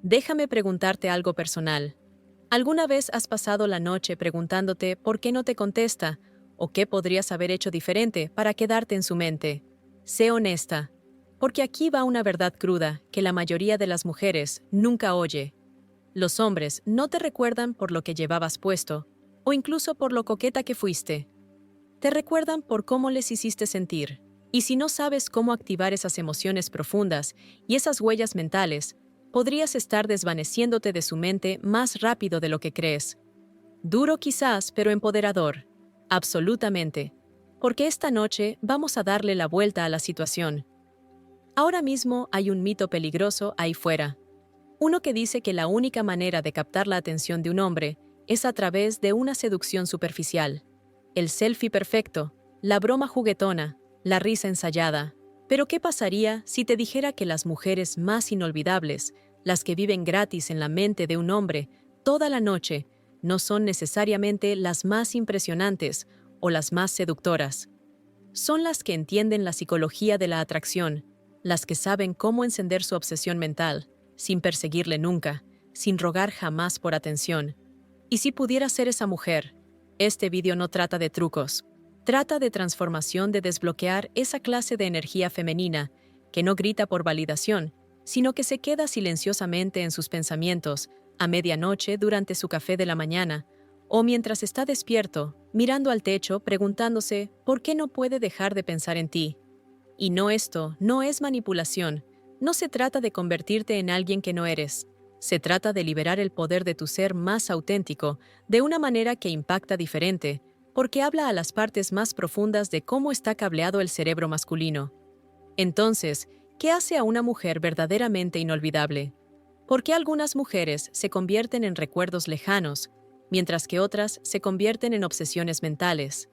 Déjame preguntarte algo personal. ¿Alguna vez has pasado la noche preguntándote por qué no te contesta o qué podrías haber hecho diferente para quedarte en su mente? Sé honesta, porque aquí va una verdad cruda que la mayoría de las mujeres nunca oye. Los hombres no te recuerdan por lo que llevabas puesto o incluso por lo coqueta que fuiste. Te recuerdan por cómo les hiciste sentir. Y si no sabes cómo activar esas emociones profundas y esas huellas mentales, podrías estar desvaneciéndote de su mente más rápido de lo que crees. Duro quizás, pero empoderador. Absolutamente. Porque esta noche vamos a darle la vuelta a la situación. Ahora mismo hay un mito peligroso ahí fuera. Uno que dice que la única manera de captar la atención de un hombre es a través de una seducción superficial. El selfie perfecto, la broma juguetona, la risa ensayada. Pero ¿qué pasaría si te dijera que las mujeres más inolvidables, las que viven gratis en la mente de un hombre toda la noche, no son necesariamente las más impresionantes o las más seductoras? Son las que entienden la psicología de la atracción, las que saben cómo encender su obsesión mental, sin perseguirle nunca, sin rogar jamás por atención. Y si pudiera ser esa mujer, este vídeo no trata de trucos. Trata de transformación, de desbloquear esa clase de energía femenina que no grita por validación, sino que se queda silenciosamente en sus pensamientos, a medianoche durante su café de la mañana, o mientras está despierto, mirando al techo, preguntándose por qué no puede dejar de pensar en ti. Y no, esto no es manipulación. No se trata de convertirte en alguien que no eres. Se trata de liberar el poder de tu ser más auténtico, de una manera que impacta diferente, porque habla a las partes más profundas de cómo está cableado el cerebro masculino. Entonces, ¿qué hace a una mujer verdaderamente inolvidable? ¿Por qué algunas mujeres se convierten en recuerdos lejanos, mientras que otras se convierten en obsesiones mentales?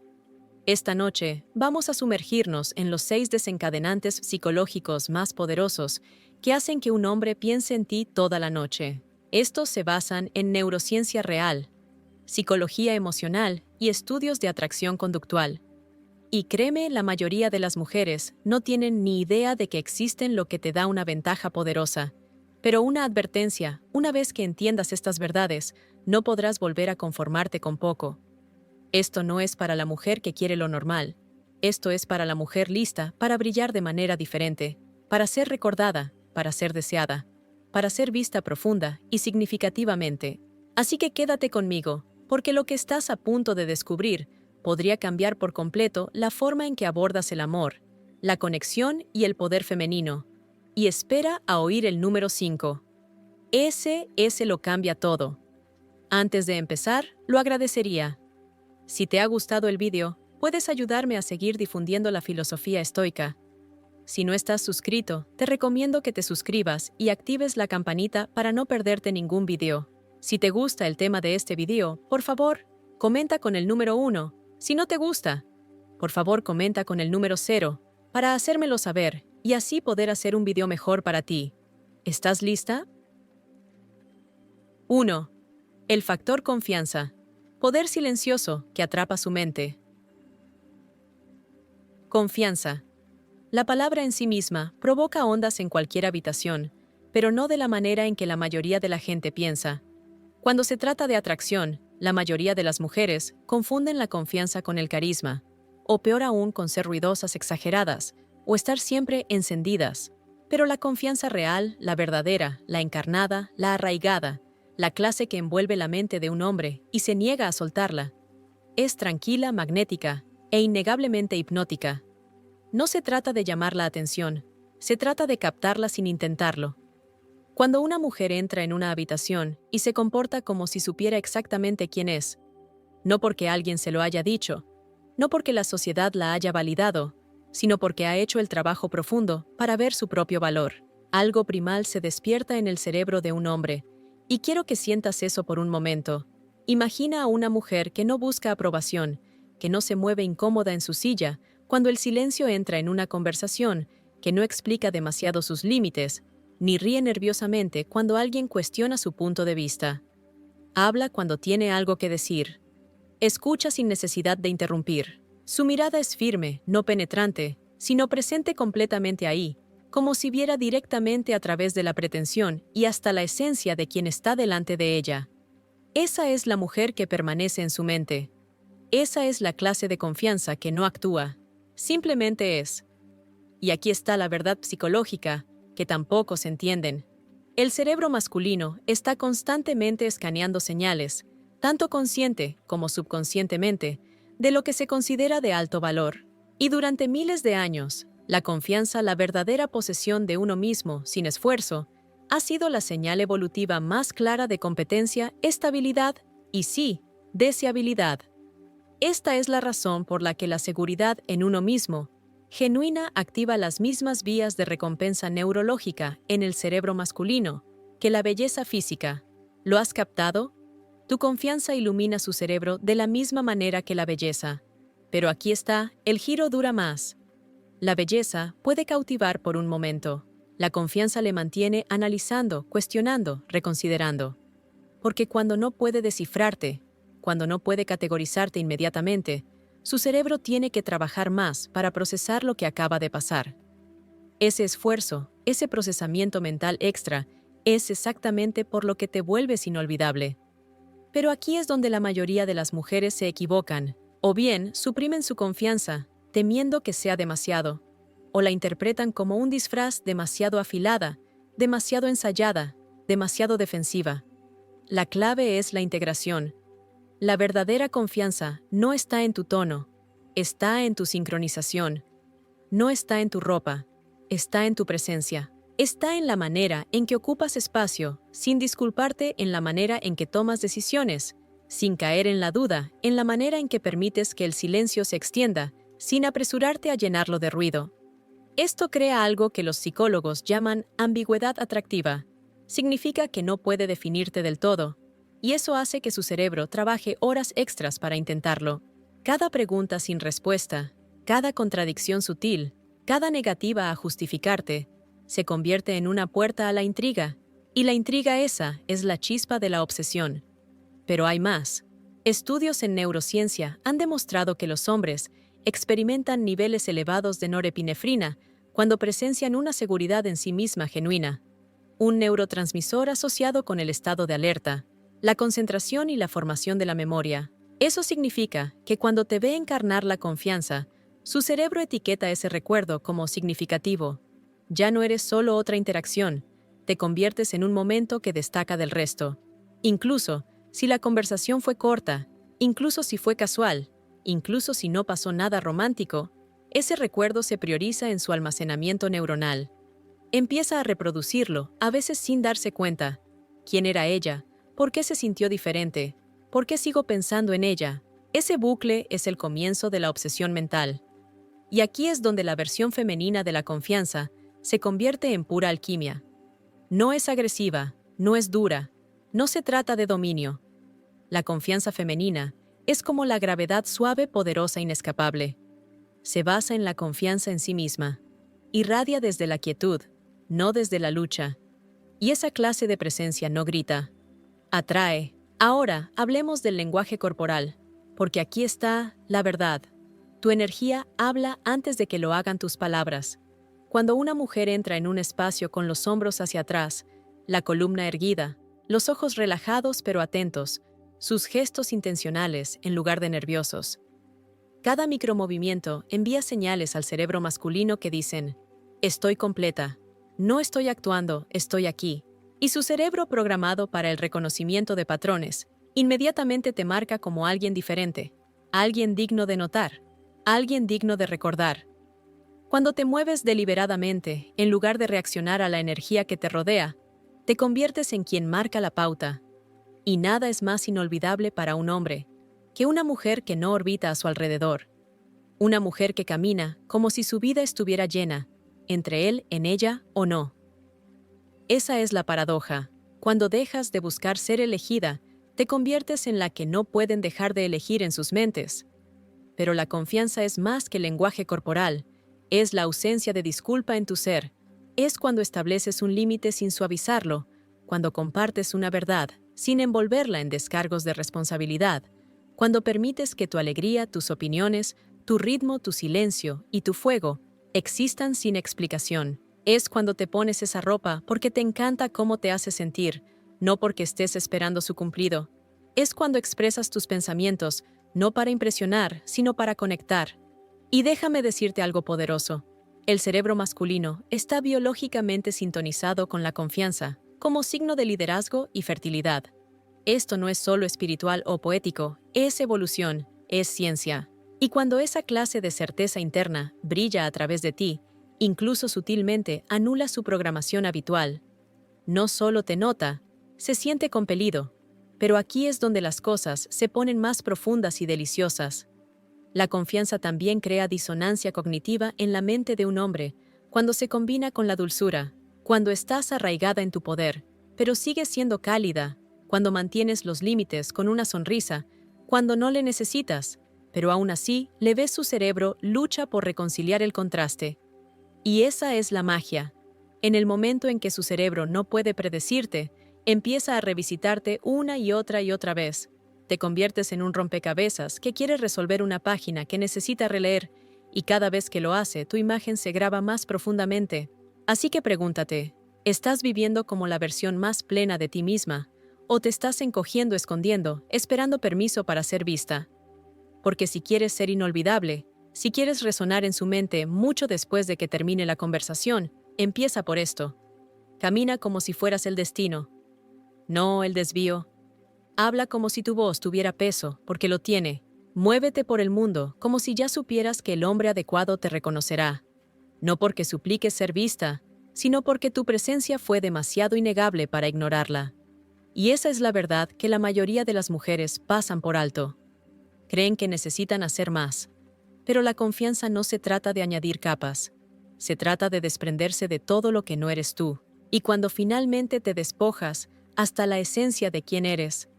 Esta noche vamos a sumergirnos en los 6 desencadenantes psicológicos más poderosos que hacen que un hombre piense en ti toda la noche. Estos se basan en neurociencia real, psicología emocional y estudios de atracción conductual. Y créeme, la mayoría de las mujeres no tienen ni idea de que existen, lo que te da una ventaja poderosa. Pero una advertencia: una vez que entiendas estas verdades, no podrás volver a conformarte con poco. Esto no es para la mujer que quiere lo normal. Esto es para la mujer lista para brillar de manera diferente, para ser recordada, para ser deseada, para ser vista profunda y significativamente. Así que quédate conmigo, porque lo que estás a punto de descubrir podría cambiar por completo la forma en que abordas el amor, la conexión y el poder femenino. Y espera a oír el número 5. Ese lo cambia todo. Antes de empezar, lo agradecería. Si te ha gustado el vídeo, puedes ayudarme a seguir difundiendo la filosofía estoica. Si no estás suscrito, te recomiendo que te suscribas y actives la campanita para no perderte ningún video. Si te gusta el tema de este video, por favor, comenta con el número 1. Si no te gusta, por favor comenta con el número 0, para hacérmelo saber y así poder hacer un video mejor para ti. ¿Estás lista? 1. El factor confianza. Poder silencioso que atrapa su mente. Confianza. La palabra en sí misma provoca ondas en cualquier habitación, pero no de la manera en que la mayoría de la gente piensa. Cuando se trata de atracción, la mayoría de las mujeres confunden la confianza con el carisma, o peor aún, con ser ruidosas exageradas, o estar siempre encendidas. Pero la confianza real, la verdadera, la encarnada, la arraigada, la clase que envuelve la mente de un hombre y se niega a soltarla, es tranquila, magnética e innegablemente hipnótica. No se trata de llamar la atención, se trata de captarla sin intentarlo. Cuando una mujer entra en una habitación y se comporta como si supiera exactamente quién es, no porque alguien se lo haya dicho, no porque la sociedad la haya validado, sino porque ha hecho el trabajo profundo para ver su propio valor, algo primal se despierta en el cerebro de un hombre, y quiero que sientas eso por un momento. Imagina a una mujer que no busca aprobación, que no se mueve incómoda en su silla cuando el silencio entra en una conversación, que no explica demasiado sus límites, ni ríe nerviosamente cuando alguien cuestiona su punto de vista. Habla cuando tiene algo que decir. Escucha sin necesidad de interrumpir. Su mirada es firme, no penetrante, sino presente completamente ahí, como si viera directamente a través de la pretensión y hasta la esencia de quien está delante de ella. Esa es la mujer que permanece en su mente. Esa es la clase de confianza que no actúa, simplemente es. Y aquí está la verdad psicológica, que tampoco se entienden. El cerebro masculino está constantemente escaneando señales, tanto consciente como subconscientemente, de lo que se considera de alto valor. Y durante miles de años, la confianza, la verdadera posesión de uno mismo, sin esfuerzo, ha sido la señal evolutiva más clara de competencia, estabilidad y, sí, deseabilidad. Esta es la razón por la que la seguridad en uno mismo, genuina, activa las mismas vías de recompensa neurológica en el cerebro masculino que la belleza física. ¿Lo has captado? Tu confianza ilumina su cerebro de la misma manera que la belleza. Pero aquí está, el giro dura más. La belleza puede cautivar por un momento. La confianza le mantiene analizando, cuestionando, reconsiderando. Porque cuando no puede descifrarte, cuando no puede categorizarte inmediatamente, su cerebro tiene que trabajar más para procesar lo que acaba de pasar. Ese esfuerzo, ese procesamiento mental extra, es exactamente por lo que te vuelves inolvidable. Pero aquí es donde la mayoría de las mujeres se equivocan, o bien suprimen su confianza, temiendo que sea demasiado, o la interpretan como un disfraz demasiado afilada, demasiado ensayada, demasiado defensiva. La clave es la integración. La verdadera confianza no está en tu tono, está en tu sincronización. No está en tu ropa, está en tu presencia. Está en la manera en que ocupas espacio, sin disculparte en la manera en que tomas decisiones, sin caer en la duda, en la manera en que permites que el silencio se extienda, sin apresurarte a llenarlo de ruido. Esto crea algo que los psicólogos llaman ambigüedad atractiva. Significa que no puede definirte del todo, y eso hace que su cerebro trabaje horas extras para intentarlo. Cada pregunta sin respuesta, cada contradicción sutil, cada negativa a justificarte, se convierte en una puerta a la intriga, y la intriga esa es la chispa de la obsesión. Pero hay más. Estudios en neurociencia han demostrado que los hombres experimentan niveles elevados de norepinefrina cuando presencian una seguridad en sí misma genuina, un neurotransmisor asociado con el estado de alerta, la concentración y la formación de la memoria. Eso significa que cuando te ve encarnar la confianza, su cerebro etiqueta ese recuerdo como significativo. Ya no eres solo otra interacción, te conviertes en un momento que destaca del resto. Incluso si la conversación fue corta, incluso si fue casual, incluso si no pasó nada romántico, ese recuerdo se prioriza en su almacenamiento neuronal. Empieza a reproducirlo, a veces sin darse cuenta. ¿Quién era ella? ¿Por qué se sintió diferente? ¿Por qué sigo pensando en ella? Ese bucle es el comienzo de la obsesión mental. Y aquí es donde la versión femenina de la confianza se convierte en pura alquimia. No es agresiva, no es dura, no se trata de dominio. La confianza femenina es como la gravedad suave, poderosa, inescapable. Se basa en la confianza en sí misma. Irradia desde la quietud, no desde la lucha. Y esa clase de presencia no grita. Atrae. Ahora, hablemos del lenguaje corporal, porque aquí está la verdad. Tu energía habla antes de que lo hagan tus palabras. Cuando una mujer entra en un espacio con los hombros hacia atrás, la columna erguida, los ojos relajados pero atentos, sus gestos intencionales en lugar de nerviosos. Cada micromovimiento envía señales al cerebro masculino que dicen, estoy completa, no estoy actuando, estoy aquí. Y su cerebro programado para el reconocimiento de patrones, inmediatamente te marca como alguien diferente, alguien digno de notar, alguien digno de recordar. Cuando te mueves deliberadamente, en lugar de reaccionar a la energía que te rodea, te conviertes en quien marca la pauta. Y nada es más inolvidable para un hombre que una mujer que no orbita a su alrededor. Una mujer que camina como si su vida estuviera llena, entre él, en ella o no. Esa es la paradoja. Cuando dejas de buscar ser elegida, te conviertes en la que no pueden dejar de elegir en sus mentes. Pero la confianza es más que lenguaje corporal, es la ausencia de disculpa en tu ser, es cuando estableces un límite sin suavizarlo, cuando compartes una verdad sin envolverla en descargos de responsabilidad, cuando permites que tu alegría, tus opiniones, tu ritmo, tu silencio y tu fuego existan sin explicación. Es cuando te pones esa ropa porque te encanta cómo te hace sentir, no porque estés esperando su cumplido. Es cuando expresas tus pensamientos, no para impresionar, sino para conectar. Y déjame decirte algo poderoso. El cerebro masculino está biológicamente sintonizado con la confianza, como signo de liderazgo y fertilidad. Esto no es solo espiritual o poético, es evolución, es ciencia. Y cuando esa clase de certeza interna brilla a través de ti, incluso sutilmente anula su programación habitual. No solo te nota, se siente compelido. Pero aquí es donde las cosas se ponen más profundas y deliciosas. La confianza también crea disonancia cognitiva en la mente de un hombre, cuando se combina con la dulzura, cuando estás arraigada en tu poder, pero sigues siendo cálida, cuando mantienes los límites con una sonrisa, cuando no le necesitas, pero aún así le ves su cerebro lucha por reconciliar el contraste. Y esa es la magia. En el momento en que su cerebro no puede predecirte, empieza a revisitarte una y otra vez. Te conviertes en un rompecabezas que quiere resolver una página que necesita releer, y cada vez que lo hace, tu imagen se graba más profundamente. Así que pregúntate, ¿estás viviendo como la versión más plena de ti misma? ¿O te estás encogiendo, escondiendo, esperando permiso para ser vista? Porque si quieres ser inolvidable, si quieres resonar en su mente mucho después de que termine la conversación, empieza por esto. Camina como si fueras el destino. No el desvío. Habla como si tu voz tuviera peso, porque lo tiene. Muévete por el mundo como si ya supieras que el hombre adecuado te reconocerá. No porque supliques ser vista, sino porque tu presencia fue demasiado innegable para ignorarla. Y esa es la verdad que la mayoría de las mujeres pasan por alto. Creen que necesitan hacer más. Pero la confianza no se trata de añadir capas. Se trata de desprenderse de todo lo que no eres tú. Y cuando finalmente te despojas hasta la esencia de quién eres,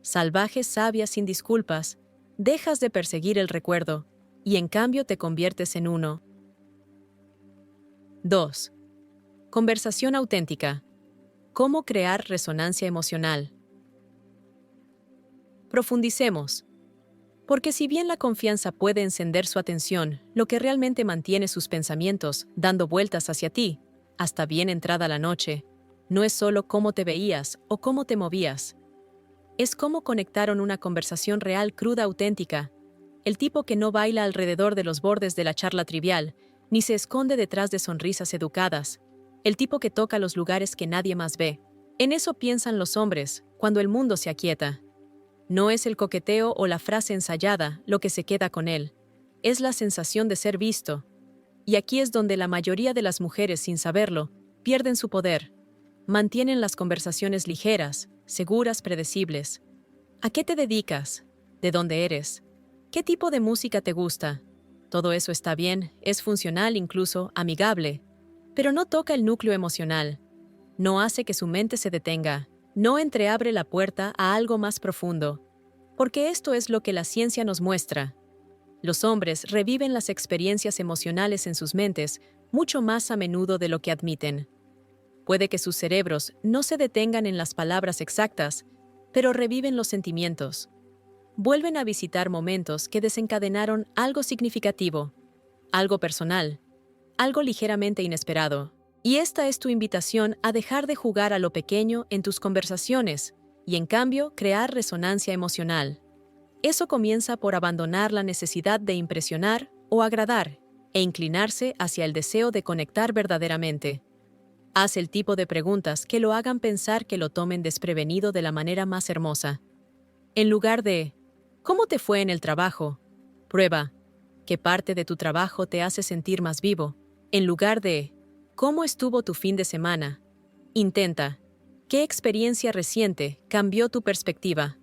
salvaje, sabia, sin disculpas, dejas de perseguir el recuerdo y en cambio te conviertes en uno. 2. Conversación auténtica. ¿Cómo crear resonancia emocional? Profundicemos. Porque si bien la confianza puede encender su atención, lo que realmente mantiene sus pensamientos dando vueltas hacia ti, hasta bien entrada la noche, no es solo cómo te veías o cómo te movías. Es cómo conectaron una conversación real, cruda, auténtica. El tipo que no baila alrededor de los bordes de la charla trivial, ni se esconde detrás de sonrisas educadas. El tipo que toca los lugares que nadie más ve. En eso piensan los hombres, cuando el mundo se aquieta. No es el coqueteo o la frase ensayada lo que se queda con él. Es la sensación de ser visto. Y aquí es donde la mayoría de las mujeres, sin saberlo, pierden su poder. Mantienen las conversaciones ligeras, seguras, predecibles. ¿A qué te dedicas? ¿De dónde eres? ¿Qué tipo de música te gusta? Todo eso está bien, es funcional, incluso amigable, pero no toca el núcleo emocional. No hace que su mente se detenga. No entreabre la puerta a algo más profundo. Porque esto es lo que la ciencia nos muestra. Los hombres reviven las experiencias emocionales en sus mentes mucho más a menudo de lo que admiten. Puede que sus cerebros no se detengan en las palabras exactas, pero reviven los sentimientos. Vuelven a visitar momentos que desencadenaron algo significativo, algo personal, algo ligeramente inesperado. Y esta es tu invitación a dejar de jugar a lo pequeño en tus conversaciones y, en cambio, crear resonancia emocional. Eso comienza por abandonar la necesidad de impresionar o agradar e inclinarse hacia el deseo de conectar verdaderamente. Haz el tipo de preguntas que lo hagan pensar, que lo tomen desprevenido de la manera más hermosa. En lugar de ¿cómo te fue en el trabajo?, prueba ¿qué parte de tu trabajo te hace sentir más vivo? En lugar de ¿cómo estuvo tu fin de semana?, intenta ¿qué experiencia reciente cambió tu perspectiva?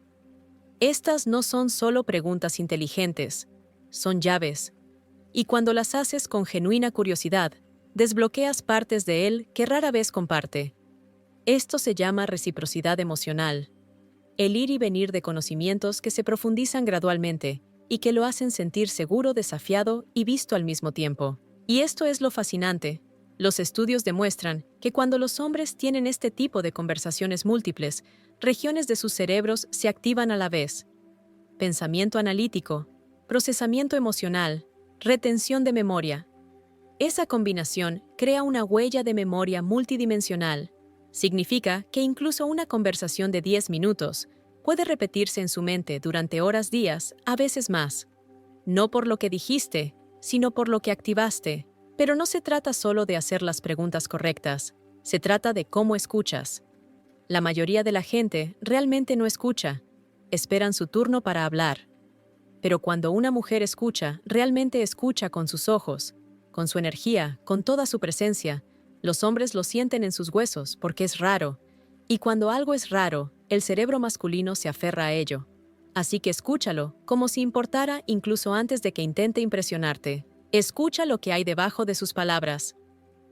Estas no son solo preguntas inteligentes, son llaves. Y cuando las haces con genuina curiosidad, desbloqueas partes de él que rara vez comparte. Esto se llama reciprocidad emocional. El ir y venir de conocimientos que se profundizan gradualmente y que lo hacen sentir seguro, desafiado y visto al mismo tiempo. Y esto es lo fascinante. Los estudios demuestran que cuando los hombres tienen este tipo de conversaciones múltiples, regiones de sus cerebros se activan a la vez. Pensamiento analítico, procesamiento emocional, retención de memoria. Esa combinación crea una huella de memoria multidimensional. Significa que incluso una conversación de 10 minutos puede repetirse en su mente durante horas, días, a veces más. No por lo que dijiste, sino por lo que activaste. Pero no se trata solo de hacer las preguntas correctas, se trata de cómo escuchas. La mayoría de la gente realmente no escucha, esperan su turno para hablar. Pero cuando una mujer escucha, realmente escucha con sus ojos, con su energía, con toda su presencia, los hombres lo sienten en sus huesos porque es raro. Y cuando algo es raro, el cerebro masculino se aferra a ello. Así que escúchalo, como si importara incluso antes de que intente impresionarte. Escucha lo que hay debajo de sus palabras.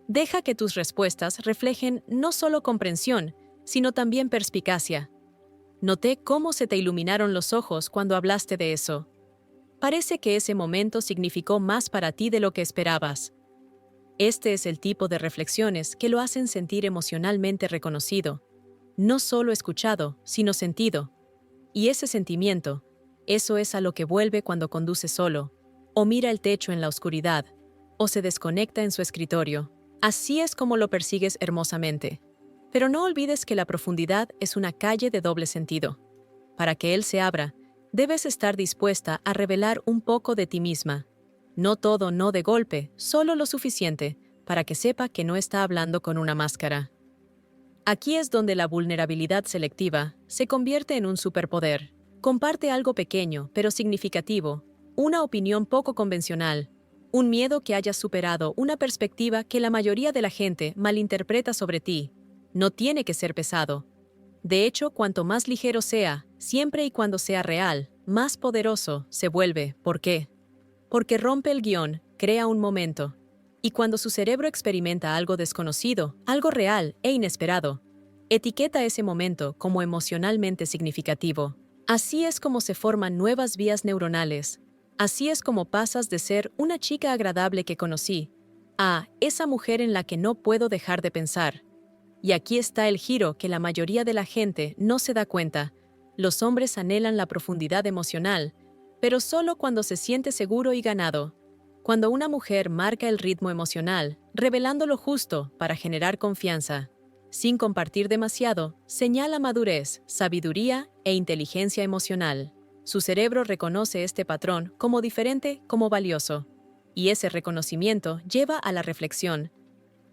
Deja que tus respuestas reflejen no solo comprensión, sino también perspicacia. Noté cómo se te iluminaron los ojos cuando hablaste de eso. Parece que ese momento significó más para ti de lo que esperabas. Este es el tipo de reflexiones que lo hacen sentir emocionalmente reconocido. No solo escuchado, sino sentido. Y ese sentimiento, eso es a lo que vuelve cuando conduce solo, o mira el techo en la oscuridad, o se desconecta en su escritorio. Así es como lo persigues hermosamente. Pero no olvides que la profundidad es una calle de doble sentido. Para que él se abra, debes estar dispuesta a revelar un poco de ti misma. No todo, no de golpe, solo lo suficiente para que sepa que no está hablando con una máscara. Aquí es donde la vulnerabilidad selectiva se convierte en un superpoder. Comparte algo pequeño, pero significativo, una opinión poco convencional, un miedo que hayas superado, una perspectiva que la mayoría de la gente malinterpreta sobre ti. No tiene que ser pesado. De hecho, cuanto más ligero sea, siempre y cuando sea real, más poderoso se vuelve. ¿Por qué? Porque rompe el guión, crea un momento. Y cuando su cerebro experimenta algo desconocido, algo real e inesperado, etiqueta ese momento como emocionalmente significativo. Así es como se forman nuevas vías neuronales. Así es como pasas de ser una chica agradable que conocí a esa mujer en la que no puedo dejar de pensar. Y aquí está el giro que la mayoría de la gente no se da cuenta. Los hombres anhelan la profundidad emocional, pero solo cuando se siente seguro y ganado. Cuando una mujer marca el ritmo emocional, revelando lo justo para generar confianza, sin compartir demasiado, señala madurez, sabiduría e inteligencia emocional. Su cerebro reconoce este patrón como diferente, como valioso. Y ese reconocimiento lleva a la reflexión.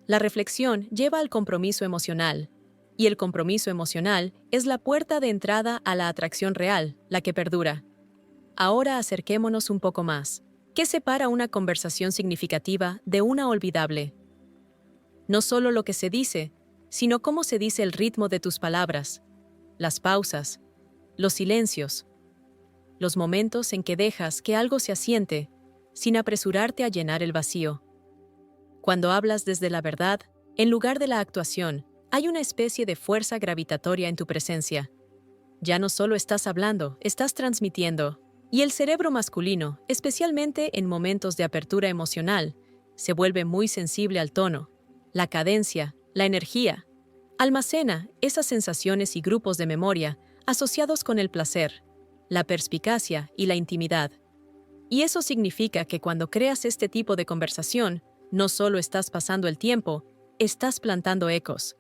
La reflexión lleva al compromiso emocional. Y el compromiso emocional es la puerta de entrada a la atracción real, la que perdura. Ahora acerquémonos un poco más. ¿Qué separa una conversación significativa de una olvidable? No solo lo que se dice, sino cómo se dice el ritmo de tus palabras, las pausas, los silencios, los momentos en que dejas que algo se asiente, sin apresurarte a llenar el vacío. Cuando hablas desde la verdad, en lugar de la actuación, hay una especie de fuerza gravitatoria en tu presencia. Ya no solo estás hablando, estás transmitiendo. Y el cerebro masculino, especialmente en momentos de apertura emocional, se vuelve muy sensible al tono, la cadencia, la energía. Almacena esas sensaciones y grupos de memoria asociados con el placer, la perspicacia y la intimidad. Y eso significa que cuando creas este tipo de conversación, no solo estás pasando el tiempo, estás plantando ecos.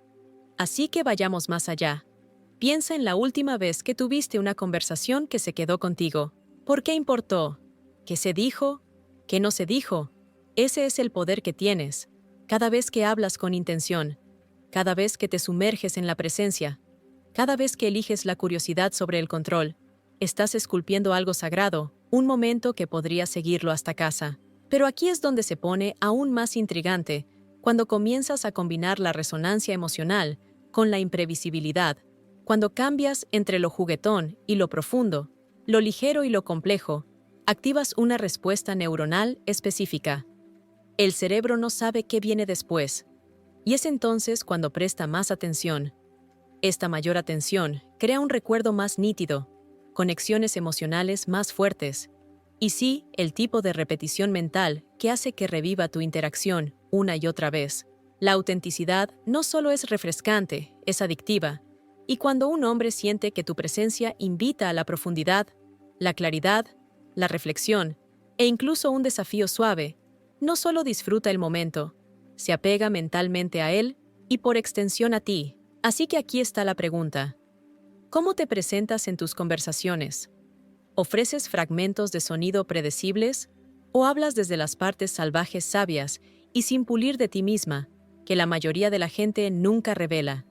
Así que vayamos más allá. Piensa en la última vez que tuviste una conversación que se quedó contigo. ¿Por qué importó? ¿Qué se dijo? ¿Qué no se dijo? Ese es el poder que tienes. Cada vez que hablas con intención, cada vez que te sumerges en la presencia, cada vez que eliges la curiosidad sobre el control, estás esculpiendo algo sagrado, un momento que podría seguirlo hasta casa. Pero aquí es donde se pone aún más intrigante, cuando comienzas a combinar la resonancia emocional con la imprevisibilidad, cuando cambias entre lo juguetón y lo profundo, lo ligero y lo complejo, activas una respuesta neuronal específica. El cerebro no sabe qué viene después, y es entonces cuando presta más atención. Esta mayor atención crea un recuerdo más nítido, conexiones emocionales más fuertes, y sí, el tipo de repetición mental que hace que reviva tu interacción una y otra vez. La autenticidad no solo es refrescante, es adictiva, y cuando un hombre siente que tu presencia invita a la profundidad, la claridad, la reflexión, e incluso un desafío suave, no solo disfruta el momento, se apega mentalmente a él y por extensión a ti. Así que aquí está la pregunta. ¿Cómo te presentas en tus conversaciones? ¿Ofreces fragmentos de sonido predecibles o hablas desde las partes salvajes sabias y sin pulir de ti misma, que la mayoría de la gente nunca revela?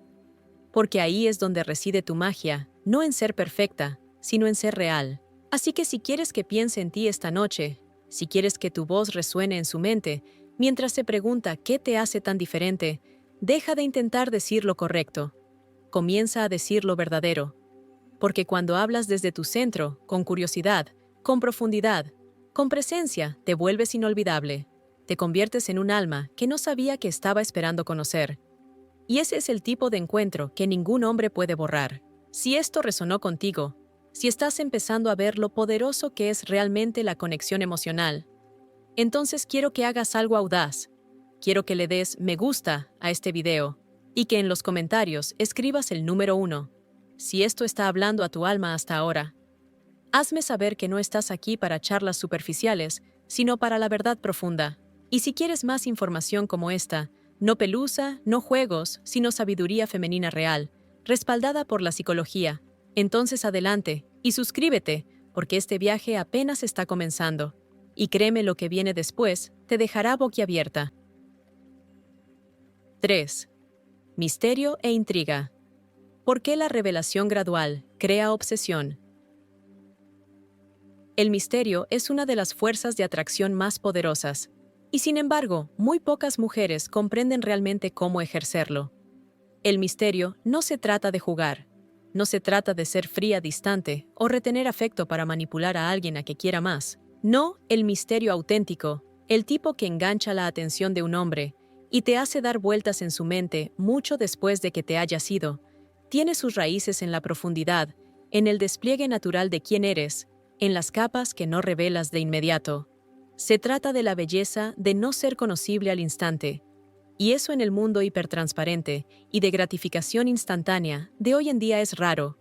Porque ahí es donde reside tu magia, no en ser perfecta, sino en ser real. Así que si quieres que piense en ti esta noche, si quieres que tu voz resuene en su mente, mientras se pregunta qué te hace tan diferente, deja de intentar decir lo correcto. Comienza a decir lo verdadero. Porque cuando hablas desde tu centro, con curiosidad, con profundidad, con presencia, te vuelves inolvidable. Te conviertes en un alma que no sabía que estaba esperando conocer. Y ese es el tipo de encuentro que ningún hombre puede borrar. Si esto resonó contigo, si estás empezando a ver lo poderoso que es realmente la conexión emocional, entonces quiero que hagas algo audaz. Quiero que le des me gusta a este video y que en los comentarios escribas el número 1. Si esto está hablando a tu alma hasta ahora, hazme saber que no estás aquí para charlas superficiales, sino para la verdad profunda. Y si quieres más información como esta, no pelusa, no juegos, sino sabiduría femenina real, respaldada por la psicología, entonces adelante y suscríbete, porque este viaje apenas está comenzando. Y créeme, lo que viene después te dejará boquiabierta. 3. Misterio e intriga. ¿Por qué la revelación gradual crea obsesión? El misterio es una de las fuerzas de atracción más poderosas, y sin embargo, muy pocas mujeres comprenden realmente cómo ejercerlo. El misterio no se trata de jugar, no se trata de ser fría, distante o retener afecto para manipular a alguien a que quiera más. No, el misterio auténtico, el tipo que engancha la atención de un hombre y te hace dar vueltas en su mente mucho después de que te hayas ido, tiene sus raíces en la profundidad, en el despliegue natural de quién eres, en las capas que no revelas de inmediato. Se trata de la belleza de no ser conocible al instante, y eso en el mundo hipertransparente y de gratificación instantánea de hoy en día es raro,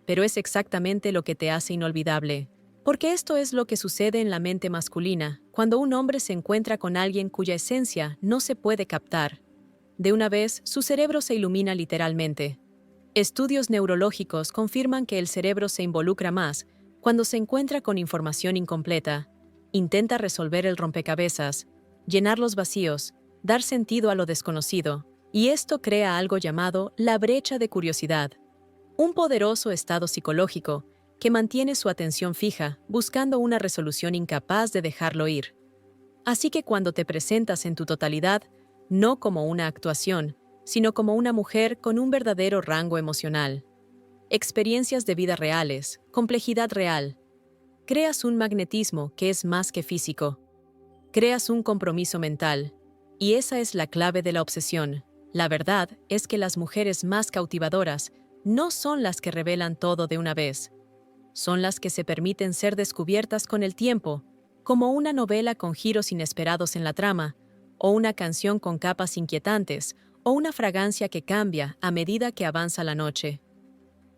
pero es exactamente lo que te hace inolvidable. Porque esto es lo que sucede en la mente masculina cuando un hombre se encuentra con alguien cuya esencia no se puede captar. De una vez, su cerebro se ilumina literalmente. Estudios neurológicos confirman que el cerebro se involucra más cuando se encuentra con información incompleta. Intenta resolver el rompecabezas, llenar los vacíos, dar sentido a lo desconocido, y esto crea algo llamado la brecha de curiosidad, un poderoso estado psicológico que mantiene su atención fija, buscando una resolución incapaz de dejarlo ir. Así que cuando te presentas en tu totalidad, no como una actuación, sino como una mujer con un verdadero rango emocional, experiencias de vida reales, complejidad real, creas un magnetismo que es más que físico. Creas un compromiso mental, y esa es la clave de la obsesión. La verdad es que las mujeres más cautivadoras no son las que revelan todo de una vez. Son las que se permiten ser descubiertas con el tiempo, como una novela con giros inesperados en la trama, o una canción con capas inquietantes, o una fragancia que cambia a medida que avanza la noche.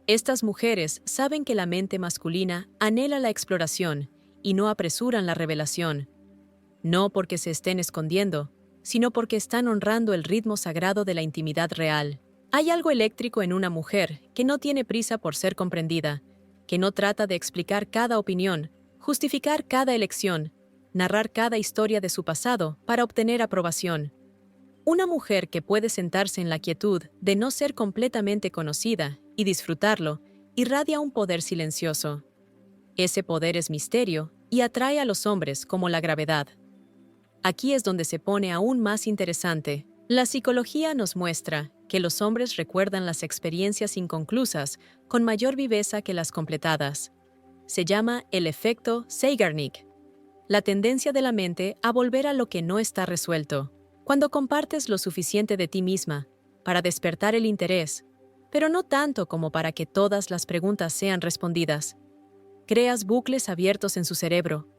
Estas mujeres saben que la mente masculina anhela la exploración y no apresuran la revelación, no porque se estén escondiendo, sino porque están honrando el ritmo sagrado de la intimidad real. Hay algo eléctrico en una mujer que no tiene prisa por ser comprendida, que no trata de explicar cada opinión, justificar cada elección, narrar cada historia de su pasado para obtener aprobación. Una mujer que puede sentarse en la quietud de no ser completamente conocida y disfrutarlo, irradia un poder silencioso. Ese poder es misterio y atrae a los hombres como la gravedad. Aquí es donde se pone aún más interesante. La psicología nos muestra que los hombres recuerdan las experiencias inconclusas con mayor viveza que las completadas. Se llama el efecto Zeigarnik, la tendencia de la mente a volver a lo que no está resuelto. Cuando compartes lo suficiente de ti misma para despertar el interés, pero no tanto como para que todas las preguntas sean respondidas, creas bucles abiertos en su cerebro,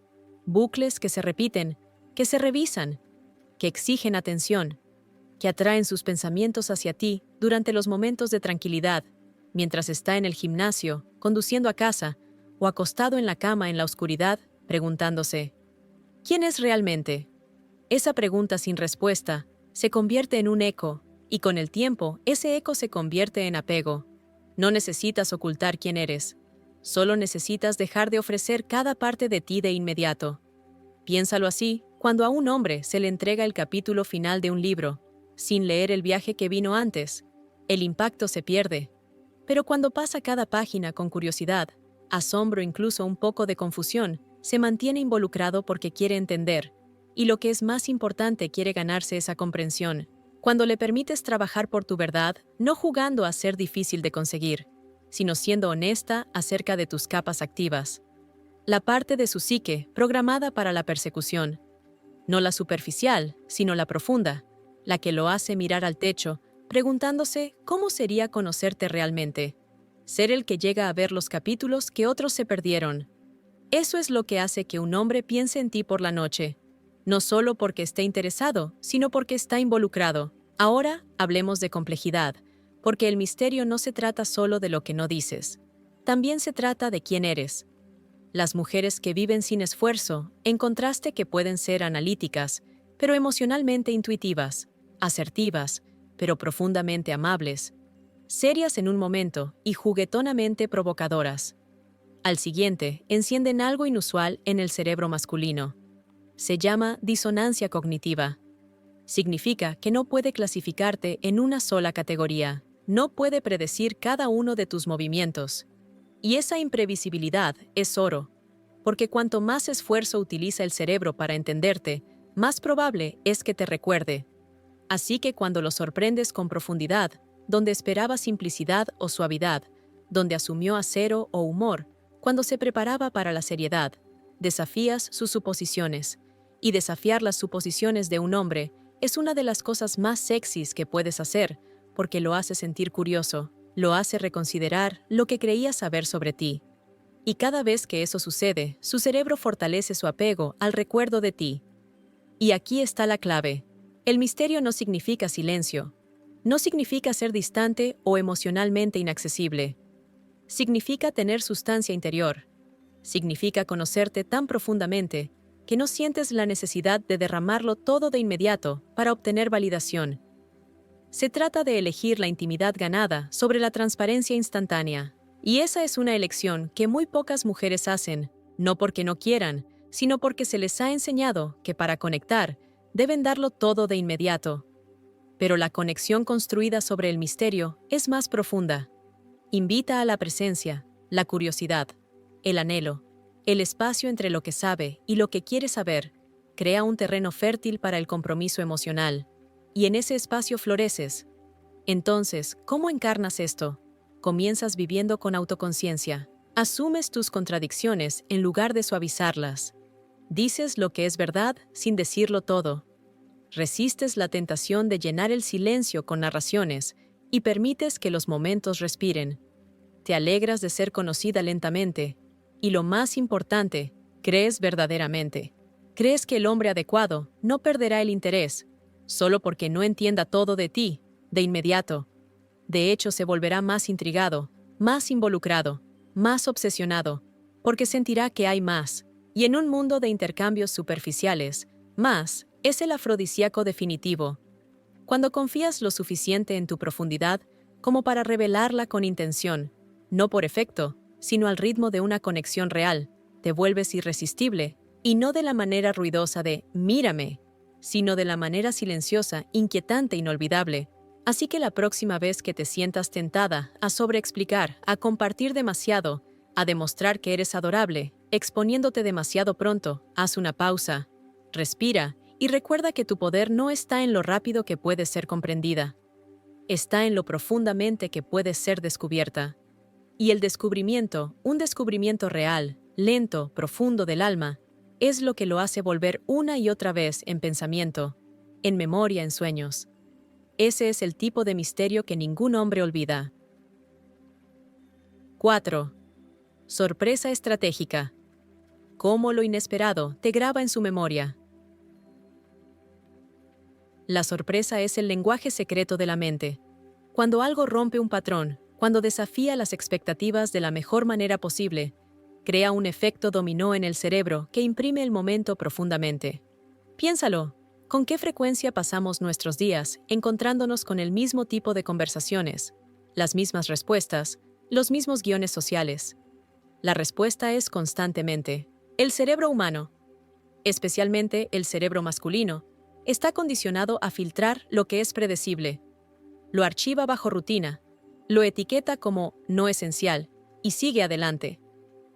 bucles que se repiten, que se revisan, que exigen atención, que atraen sus pensamientos hacia ti durante los momentos de tranquilidad, mientras está en el gimnasio, conduciendo a casa o acostado en la cama en la oscuridad, preguntándose, ¿quién es realmente? Esa pregunta sin respuesta se convierte en un eco, y con el tiempo, ese eco se convierte en apego. No necesitas ocultar quién eres. Solo necesitas dejar de ofrecer cada parte de ti de inmediato. Piénsalo así, cuando a un hombre se le entrega el capítulo final de un libro, sin leer el viaje que vino antes, el impacto se pierde. Pero cuando pasa cada página con curiosidad, asombro, incluso un poco de confusión, se mantiene involucrado porque quiere entender, y lo que es más importante, quiere ganarse esa comprensión. Cuando le permites trabajar por tu verdad, no jugando a ser difícil de conseguir, sino siendo honesta acerca de tus capas activas. La parte de su psique programada para la persecución. No la superficial, sino la profunda, la que lo hace mirar al techo, preguntándose cómo sería conocerte realmente. Ser el que llega a ver los capítulos que otros se perdieron. Eso es lo que hace que un hombre piense en ti por la noche. No solo porque esté interesado, sino porque está involucrado. Ahora hablemos de complejidad, porque el misterio no se trata solo de lo que no dices. También se trata de quién eres. Las mujeres que viven sin esfuerzo, en contraste, que pueden ser analíticas, pero emocionalmente intuitivas, asertivas, pero profundamente amables, serias en un momento y juguetonamente provocadoras. Al siguiente, encienden algo inusual en el cerebro masculino. Se llama disonancia cognitiva. Significa que no puede clasificarte en una sola categoría, no puede predecir cada uno de tus movimientos. Y esa imprevisibilidad es oro, porque cuanto más esfuerzo utiliza el cerebro para entenderte, más probable es que te recuerde. Así que cuando lo sorprendes con profundidad, donde esperaba simplicidad o suavidad, donde asumió acero o humor, cuando se preparaba para la seriedad, desafías sus suposiciones. Y desafiar las suposiciones de un hombre es una de las cosas más sexys que puedes hacer, porque lo hace sentir curioso, lo hace reconsiderar lo que creía saber sobre ti. Y cada vez que eso sucede, su cerebro fortalece su apego al recuerdo de ti. Y aquí está la clave. El misterio no significa silencio. No significa ser distante o emocionalmente inaccesible. Significa tener sustancia interior. Significa conocerte tan profundamente que no sientes la necesidad de derramarlo todo de inmediato para obtener validación. Se trata de elegir la intimidad ganada sobre la transparencia instantánea. Y esa es una elección que muy pocas mujeres hacen, no porque no quieran, sino porque se les ha enseñado que para conectar deben darlo todo de inmediato. Pero la conexión construida sobre el misterio es más profunda. Invita a la presencia, la curiosidad, el anhelo, el espacio entre lo que sabe y lo que quiere saber. Crea un terreno fértil para el compromiso emocional. Y en ese espacio floreces. Entonces, ¿cómo encarnas esto? Comienzas viviendo con autoconciencia. Asumes tus contradicciones en lugar de suavizarlas. Dices lo que es verdad sin decirlo todo. Resistes la tentación de llenar el silencio con narraciones y permites que los momentos respiren. Te alegras de ser conocida lentamente. Y lo más importante, crees verdaderamente. Crees que el hombre adecuado no perderá el interés, solo porque no entienda todo de ti, de inmediato. De hecho, se volverá más intrigado, más involucrado, más obsesionado, porque sentirá que hay más. Y en un mundo de intercambios superficiales, más es el afrodisíaco definitivo. Cuando confías lo suficiente en tu profundidad como para revelarla con intención, no por efecto, sino al ritmo de una conexión real, te vuelves irresistible, y no de la manera ruidosa de «mírame», sino de la manera silenciosa, inquietante, inolvidable. Así que la próxima vez que te sientas tentada a sobreexplicar, a compartir demasiado, a demostrar que eres adorable, exponiéndote demasiado pronto, haz una pausa, respira y recuerda que tu poder no está en lo rápido que puedes ser comprendida. Está en lo profundamente que puedes ser descubierta. Y el descubrimiento, un descubrimiento real, lento, profundo del alma, es lo que lo hace volver una y otra vez en pensamiento, en memoria, en sueños. Ese es el tipo de misterio que ningún hombre olvida. 4. Sorpresa estratégica. Cómo lo inesperado te graba en su memoria. La sorpresa es el lenguaje secreto de la mente. Cuando algo rompe un patrón, cuando desafía las expectativas de la mejor manera posible, crea un efecto dominó en el cerebro que imprime el momento profundamente. Piénsalo. ¿Con qué frecuencia pasamos nuestros días encontrándonos con el mismo tipo de conversaciones, las mismas respuestas, los mismos guiones sociales? La respuesta es constantemente. El cerebro humano, especialmente el cerebro masculino, está condicionado a filtrar lo que es predecible. Lo archiva bajo rutina, lo etiqueta como no esencial y sigue adelante.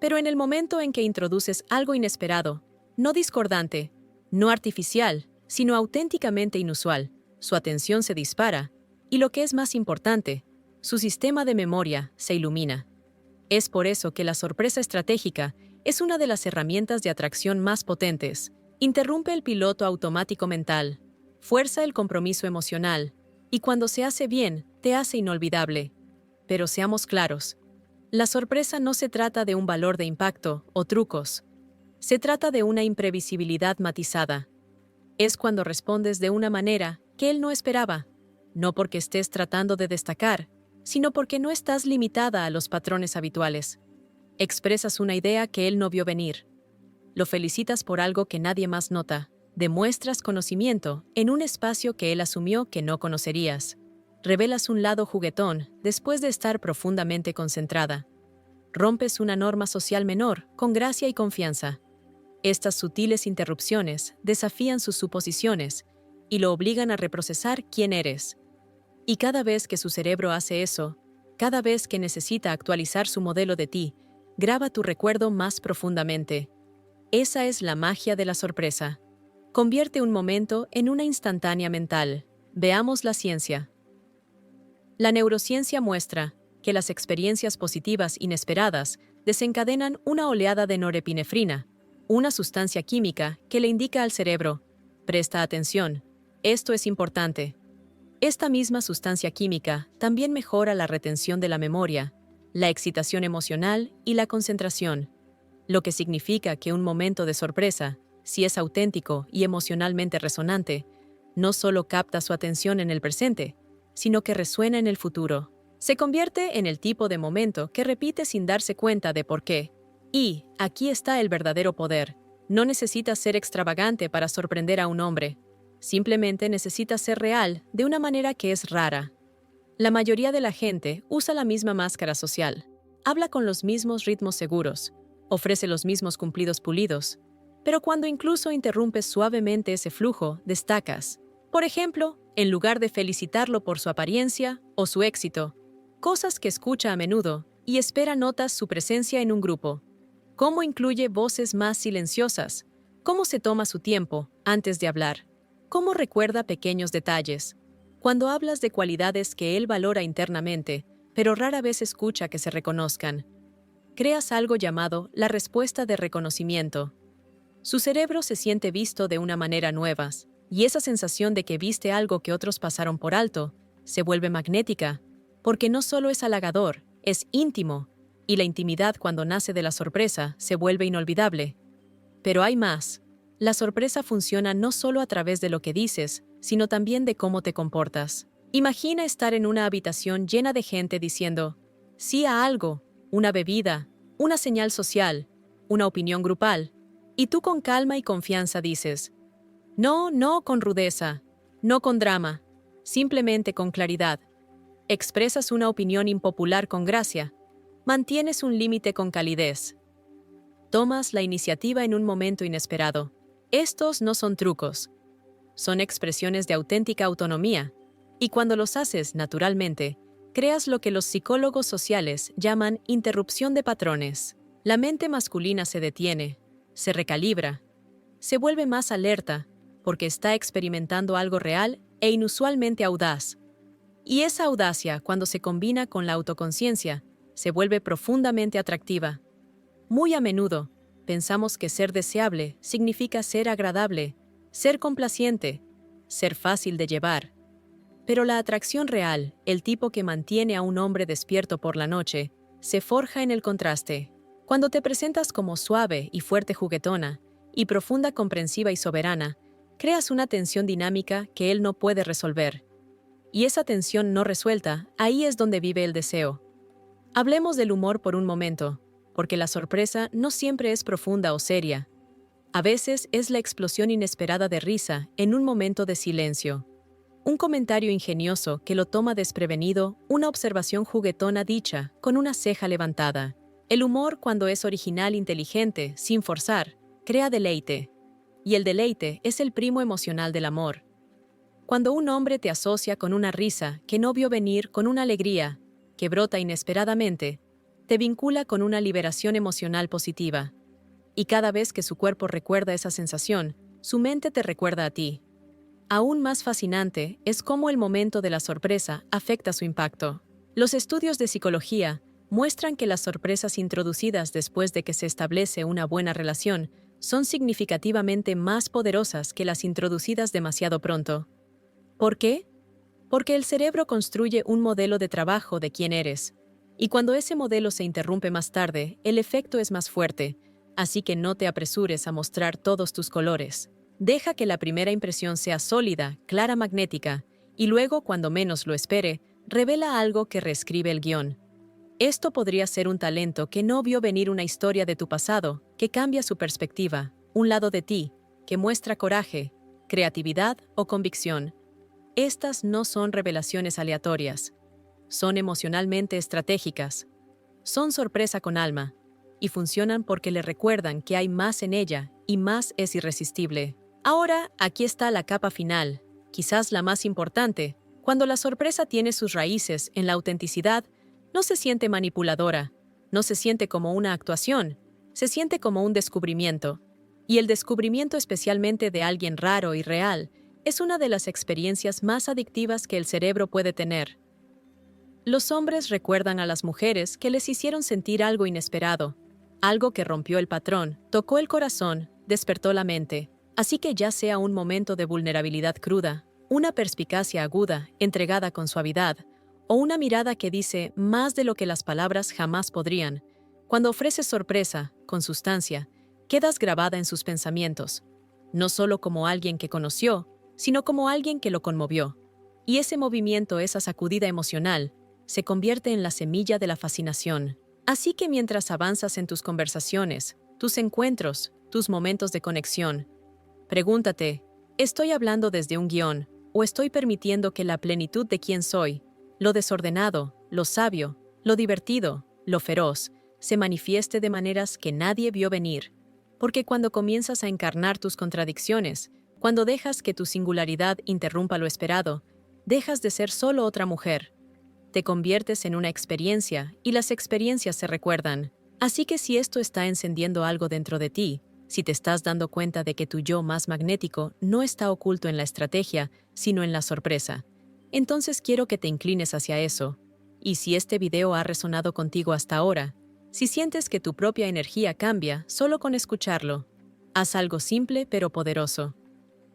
Pero en el momento en que introduces algo inesperado, no discordante, no artificial, sino auténticamente inusual, su atención se dispara y, lo que es más importante, su sistema de memoria se ilumina. Es por eso que la sorpresa estratégica es una de las herramientas de atracción más potentes. Interrumpe el piloto automático mental, fuerza el compromiso emocional y, cuando se hace bien, te hace inolvidable. Pero seamos claros, la sorpresa no se trata de un valor de impacto o trucos. Se trata de una imprevisibilidad matizada. Es cuando respondes de una manera que él no esperaba, no porque estés tratando de destacar, sino porque no estás limitada a los patrones habituales. Expresas una idea que él no vio venir. Lo felicitas por algo que nadie más nota. Demuestras conocimiento en un espacio que él asumió que no conocerías. Revelas un lado juguetón después de estar profundamente concentrada. Rompes una norma social menor con gracia y confianza. Estas sutiles interrupciones desafían sus suposiciones y lo obligan a reprocesar quién eres. Y cada vez que su cerebro hace eso, cada vez que necesita actualizar su modelo de ti, graba tu recuerdo más profundamente. Esa es la magia de la sorpresa. Convierte un momento en una instantánea mental. Veamos la ciencia. La neurociencia muestra que las experiencias positivas inesperadas desencadenan una oleada de norepinefrina, una sustancia química que le indica al cerebro: presta atención, esto es importante. Esta misma sustancia química también mejora la retención de la memoria, la excitación emocional y la concentración, lo que significa que un momento de sorpresa, si es auténtico y emocionalmente resonante, no solo capta su atención en el presente, sino que resuena en el futuro. Se convierte en el tipo de momento que repite sin darse cuenta de por qué. Y aquí está el verdadero poder. No necesitas ser extravagante para sorprender a un hombre. Simplemente necesitas ser real de una manera que es rara. La mayoría de la gente usa la misma máscara social, habla con los mismos ritmos seguros, ofrece los mismos cumplidos pulidos, pero cuando incluso interrumpes suavemente ese flujo, destacas. Por ejemplo, en lugar de felicitarlo por su apariencia o su éxito, cosas que escucha a menudo, y espera notas su presencia en un grupo. Cómo incluye voces más silenciosas, cómo se toma su tiempo antes de hablar, cómo recuerda pequeños detalles. Cuando hablas de cualidades que él valora internamente, pero rara vez escucha que se reconozcan, creas algo llamado la respuesta de reconocimiento. Su cerebro se siente visto de una manera nueva, y esa sensación de que viste algo que otros pasaron por alto se vuelve magnética, porque no solo es halagador, es íntimo, y la intimidad, cuando nace de la sorpresa, se vuelve inolvidable. Pero hay más. La sorpresa funciona no solo a través de lo que dices, sino también de cómo te comportas. Imagina estar en una habitación llena de gente diciendo sí a algo, una bebida, una señal social, una opinión grupal, y tú con calma y confianza dices no, no con rudeza, no con drama, simplemente con claridad. Expresas una opinión impopular con gracia, mantienes un límite con calidez. Tomas la iniciativa en un momento inesperado. Estos no son trucos, son expresiones de auténtica autonomía, y cuando los haces naturalmente, creas lo que los psicólogos sociales llaman interrupción de patrones. La mente masculina se detiene, se recalibra, se vuelve más alerta, porque está experimentando algo real e inusualmente audaz. Y esa audacia, cuando se combina con la autoconciencia, se vuelve profundamente atractiva. Muy a menudo, pensamos que ser deseable significa ser agradable, ser complaciente, ser fácil de llevar. Pero la atracción real, el tipo que mantiene a un hombre despierto por la noche, se forja en el contraste. Cuando te presentas como suave y fuerte juguetona, y profunda comprensiva y soberana, creas una tensión dinámica que él no puede resolver. Y esa tensión no resuelta, ahí es donde vive el deseo. Hablemos del humor por un momento, porque la sorpresa no siempre es profunda o seria. A veces es la explosión inesperada de risa en un momento de silencio. Un comentario ingenioso que lo toma desprevenido, una observación juguetona dicha, con una ceja levantada. El humor, cuando es original, inteligente, sin forzar, crea deleite. Y el deleite es el primo emocional del amor. Cuando un hombre te asocia con una risa que no vio venir, con una alegría que brota inesperadamente, te vincula con una liberación emocional positiva. Y cada vez que su cuerpo recuerda esa sensación, su mente te recuerda a ti. Aún más fascinante es cómo el momento de la sorpresa afecta su impacto. Los estudios de psicología muestran que las sorpresas introducidas después de que se establece una buena relación son significativamente más poderosas que las introducidas demasiado pronto. ¿Por qué? Porque el cerebro construye un modelo de trabajo de quién eres, y cuando ese modelo se interrumpe más tarde, el efecto es más fuerte, así que no te apresures a mostrar todos tus colores. Deja que la primera impresión sea sólida, clara, magnética, y luego, cuando menos lo espere, revela algo que reescribe el guión. Esto podría ser un talento que no vio venir, una historia de tu pasado, que cambia su perspectiva, un lado de ti, que muestra coraje, creatividad o convicción. Estas no son revelaciones aleatorias, son emocionalmente estratégicas, son sorpresa con alma, y funcionan porque le recuerdan que hay más en ella, y más es irresistible. Ahora, aquí está la capa final, quizás la más importante. Cuando la sorpresa tiene sus raíces en la autenticidad, no se siente manipuladora, no se siente como una actuación, se siente como un descubrimiento. Y el descubrimiento, especialmente de alguien raro y real, es una de las experiencias más adictivas que el cerebro puede tener. Los hombres recuerdan a las mujeres que les hicieron sentir algo inesperado, algo que rompió el patrón, tocó el corazón, despertó la mente. Así que ya sea un momento de vulnerabilidad cruda, una perspicacia aguda, entregada con suavidad, o una mirada que dice más de lo que las palabras jamás podrían, cuando ofreces sorpresa, con sustancia, quedas grabada en sus pensamientos, no solo como alguien que conoció, sino como alguien que lo conmovió. Y ese movimiento, esa sacudida emocional, se convierte en la semilla de la fascinación. Así que mientras avanzas en tus conversaciones, tus encuentros, tus momentos de conexión, pregúntate, ¿estoy hablando desde un guión o estoy permitiendo que la plenitud de quién soy, lo desordenado, lo sabio, lo divertido, lo feroz, se manifieste de maneras que nadie vio venir? Porque cuando comienzas a encarnar tus contradicciones, cuando dejas que tu singularidad interrumpa lo esperado, dejas de ser solo otra mujer. Te conviertes en una experiencia y las experiencias se recuerdan. Así que si esto está encendiendo algo dentro de ti, si te estás dando cuenta de que tu yo más magnético no está oculto en la estrategia, sino en la sorpresa, entonces quiero que te inclines hacia eso. Y si este video ha resonado contigo hasta ahora, si sientes que tu propia energía cambia solo con escucharlo, haz algo simple pero poderoso.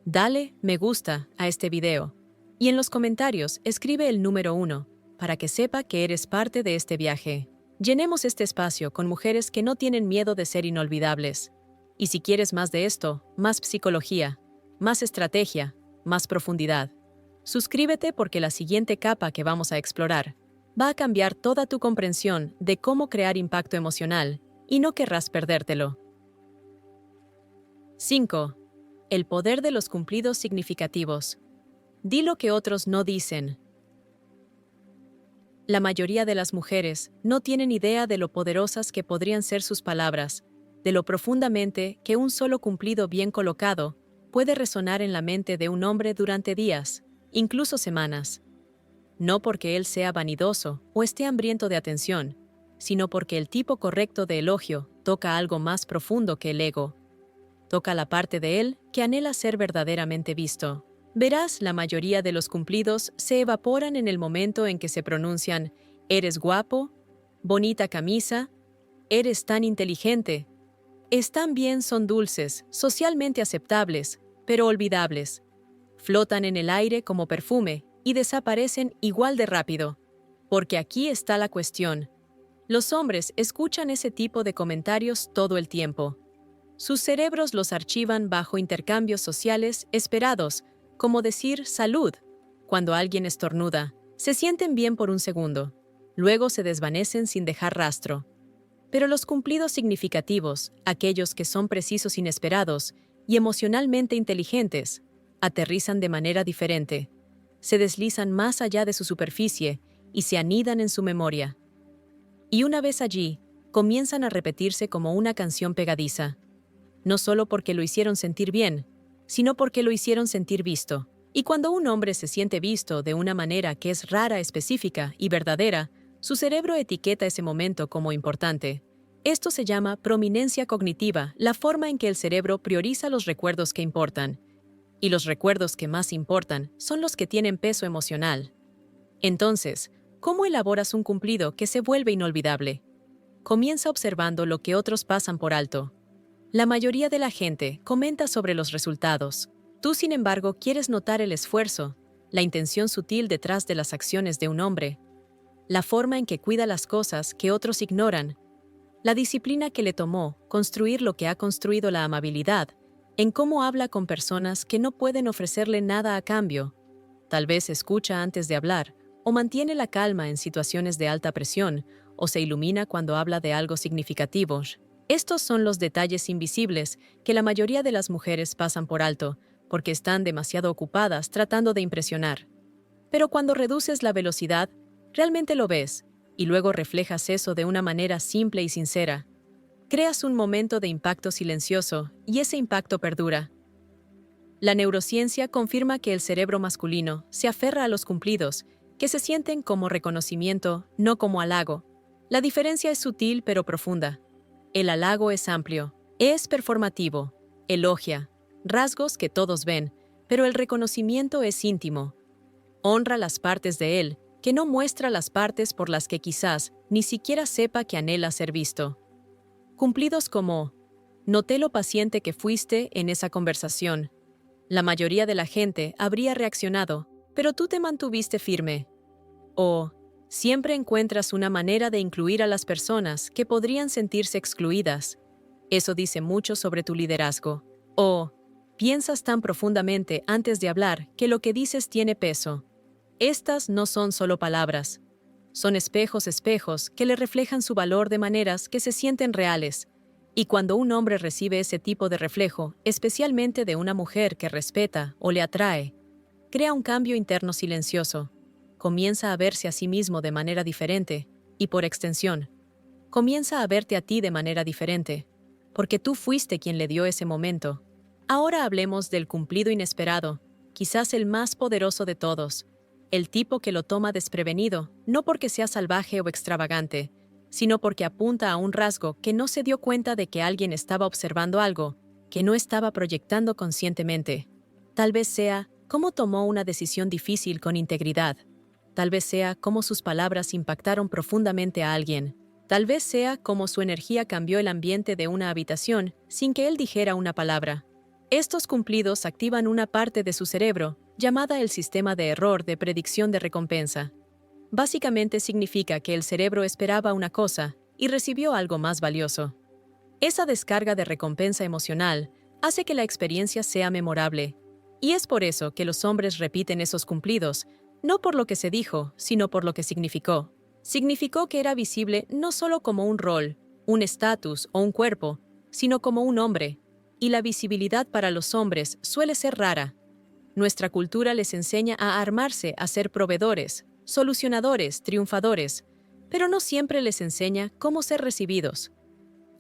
Dale me gusta a este video y en los comentarios escribe el número 1 para que sepa que eres parte de este viaje. Llenemos este espacio con mujeres que no tienen miedo de ser inolvidables. Y si quieres más de esto, más psicología, más estrategia, más profundidad, suscríbete porque la siguiente capa que vamos a explorar va a cambiar toda tu comprensión de cómo crear impacto emocional y no querrás perdértelo. 5. El poder de los cumplidos significativos. Di lo que otros no dicen. La mayoría de las mujeres no tienen idea de lo poderosas que podrían ser sus palabras, de lo profundamente que un solo cumplido bien colocado puede resonar en la mente de un hombre durante días, incluso semanas. No porque él sea vanidoso o esté hambriento de atención, sino porque el tipo correcto de elogio toca algo más profundo que el ego. Toca la parte de él que anhela ser verdaderamente visto. Verás, la mayoría de los cumplidos se evaporan en el momento en que se pronuncian «eres guapo», «bonita camisa», «eres tan inteligente». Están bien, son dulces, socialmente aceptables, pero olvidables. Flotan en el aire como perfume y desaparecen igual de rápido. Porque aquí está la cuestión. Los hombres escuchan ese tipo de comentarios todo el tiempo. Sus cerebros los archivan bajo intercambios sociales esperados, como decir «salud» cuando alguien estornuda. Se sienten bien por un segundo. Luego se desvanecen sin dejar rastro. Pero los cumplidos significativos, aquellos que son precisos, inesperados y emocionalmente inteligentes, aterrizan de manera diferente, se deslizan más allá de su superficie y se anidan en su memoria. Y una vez allí, comienzan a repetirse como una canción pegadiza, no solo porque lo hicieron sentir bien, sino porque lo hicieron sentir visto. Y cuando un hombre se siente visto de una manera que es rara, específica y verdadera, su cerebro etiqueta ese momento como importante. Esto se llama prominencia cognitiva, la forma en que el cerebro prioriza los recuerdos que importan. Y los recuerdos que más importan son los que tienen peso emocional. Entonces, ¿cómo elaboras un cumplido que se vuelve inolvidable? Comienza observando lo que otros pasan por alto. La mayoría de la gente comenta sobre los resultados. Tú, sin embargo, quieres notar el esfuerzo, la intención sutil detrás de las acciones de un hombre, la forma en que cuida las cosas que otros ignoran, la disciplina que le tomó construir lo que ha construido, la amabilidad, en cómo habla con personas que no pueden ofrecerle nada a cambio. Tal vez escucha antes de hablar, o mantiene la calma en situaciones de alta presión, o se ilumina cuando habla de algo significativo. Estos son los detalles invisibles que la mayoría de las mujeres pasan por alto, porque están demasiado ocupadas tratando de impresionar. Pero cuando reduces la velocidad, realmente lo ves, y luego reflejas eso de una manera simple y sincera. Creas un momento de impacto silencioso, y ese impacto perdura. La neurociencia confirma que el cerebro masculino se aferra a los cumplidos, que se sienten como reconocimiento, no como halago. La diferencia es sutil pero profunda. El halago es amplio, es performativo, elogia, rasgos que todos ven, pero el reconocimiento es íntimo. Honra las partes de él, que no muestra las partes por las que quizás ni siquiera sepa que anhela ser visto. Cumplidos como: noté lo paciente que fuiste en esa conversación. La mayoría de la gente habría reaccionado, pero tú te mantuviste firme. O: siempre encuentras una manera de incluir a las personas que podrían sentirse excluidas. Eso dice mucho sobre tu liderazgo. O: piensas tan profundamente antes de hablar que lo que dices tiene peso. Estas no son solo palabras. Son espejos que le reflejan su valor de maneras que se sienten reales. Y cuando un hombre recibe ese tipo de reflejo, especialmente de una mujer que respeta o le atrae, crea un cambio interno silencioso. Comienza a verse a sí mismo de manera diferente, y por extensión, comienza a verte a ti de manera diferente, porque tú fuiste quien le dio ese momento. Ahora hablemos del cumplido inesperado, quizás el más poderoso de todos, el tipo que lo toma desprevenido, no porque sea salvaje o extravagante, sino porque apunta a un rasgo que no se dio cuenta de que alguien estaba observando algo, que no estaba proyectando conscientemente. Tal vez sea cómo tomó una decisión difícil con integridad. Tal vez sea cómo sus palabras impactaron profundamente a alguien. Tal vez sea cómo su energía cambió el ambiente de una habitación sin que él dijera una palabra. Estos cumplidos activan una parte de su cerebro, llamada el sistema de error de predicción de recompensa. Básicamente significa que el cerebro esperaba una cosa y recibió algo más valioso. Esa descarga de recompensa emocional hace que la experiencia sea memorable, y es por eso que los hombres repiten esos cumplidos, no por lo que se dijo, sino por lo que significó. Significó que era visible no solo como un rol, un estatus o un cuerpo, sino como un hombre, y la visibilidad para los hombres suele ser rara. Nuestra cultura les enseña a armarse a ser proveedores, solucionadores, triunfadores, pero no siempre les enseña cómo ser recibidos.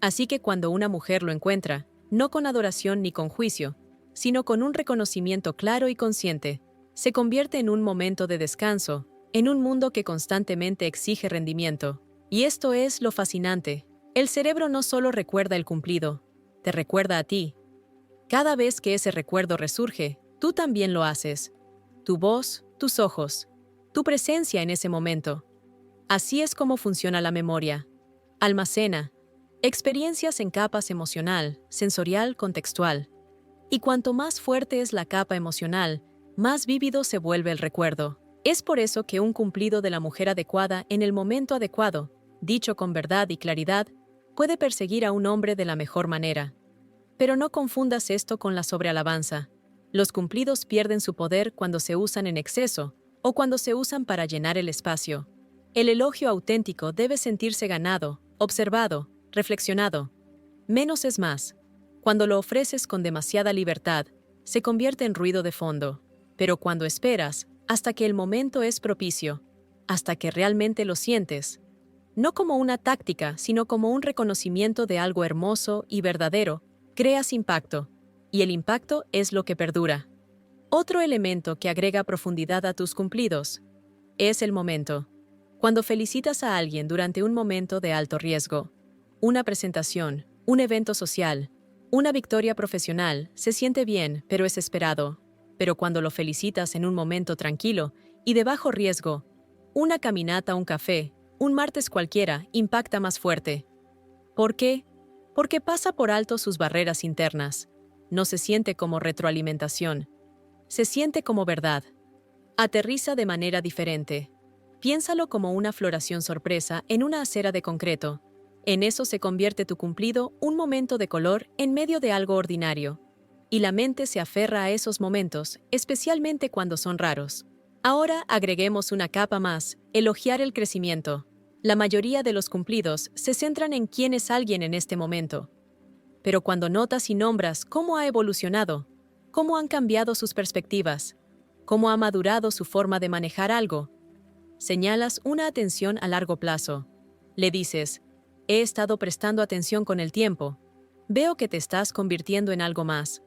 Así que cuando una mujer lo encuentra, no con adoración ni con juicio, sino con un reconocimiento claro y consciente, se convierte en un momento de descanso, en un mundo que constantemente exige rendimiento. Y esto es lo fascinante. El cerebro no solo recuerda el cumplido, te recuerda a ti. Cada vez que ese recuerdo resurge, tú también lo haces. Tu voz, tus ojos, tu presencia en ese momento. Así es como funciona la memoria. Almacena experiencias en capas emocional, sensorial, contextual. Y cuanto más fuerte es la capa emocional, más vívido se vuelve el recuerdo. Es por eso que un cumplido de la mujer adecuada en el momento adecuado, dicho con verdad y claridad, puede perseguir a un hombre de la mejor manera. Pero no confundas esto con la sobrealabanza. Los cumplidos pierden su poder cuando se usan en exceso o cuando se usan para llenar el espacio. El elogio auténtico debe sentirse ganado, observado, reflexionado. Menos es más. Cuando lo ofreces con demasiada libertad, se convierte en ruido de fondo. Pero cuando esperas, hasta que el momento es propicio, hasta que realmente lo sientes, no como una táctica, sino como un reconocimiento de algo hermoso y verdadero, creas impacto. Y el impacto es lo que perdura. Otro elemento que agrega profundidad a tus cumplidos es el momento. Cuando felicitas a alguien durante un momento de alto riesgo, una presentación, un evento social, una victoria profesional, se siente bien, pero es esperado. Pero cuando lo felicitas en un momento tranquilo y de bajo riesgo, una caminata, un café, un martes cualquiera, impacta más fuerte. ¿Por qué? Porque pasa por alto sus barreras internas. No se siente como retroalimentación. Se siente como verdad. Aterriza de manera diferente. Piénsalo como una floración sorpresa en una acera de concreto. En eso se convierte tu cumplido, un momento de color en medio de algo ordinario. Y la mente se aferra a esos momentos, especialmente cuando son raros. Ahora agreguemos una capa más, elogiar el crecimiento. La mayoría de los cumplidos se centran en quién es alguien en este momento. Pero cuando notas y nombras cómo ha evolucionado, cómo han cambiado sus perspectivas, cómo ha madurado su forma de manejar algo, señalas una atención a largo plazo. Le dices, he estado prestando atención con el tiempo, veo que te estás convirtiendo en algo más.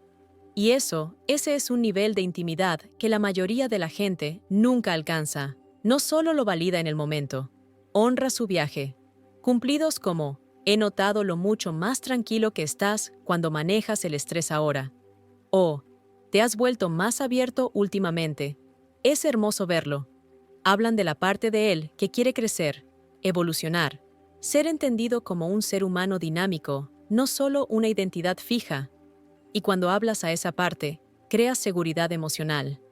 Y ese es un nivel de intimidad que la mayoría de la gente nunca alcanza. No solo lo valida en el momento, honra su viaje. Cumplidos como, he notado lo mucho más tranquilo que estás cuando manejas el estrés ahora. O, te has vuelto más abierto últimamente. Es hermoso verlo. Hablan de la parte de él que quiere crecer, evolucionar, ser entendido como un ser humano dinámico, no solo una identidad fija. Y cuando hablas a esa parte, creas seguridad emocional.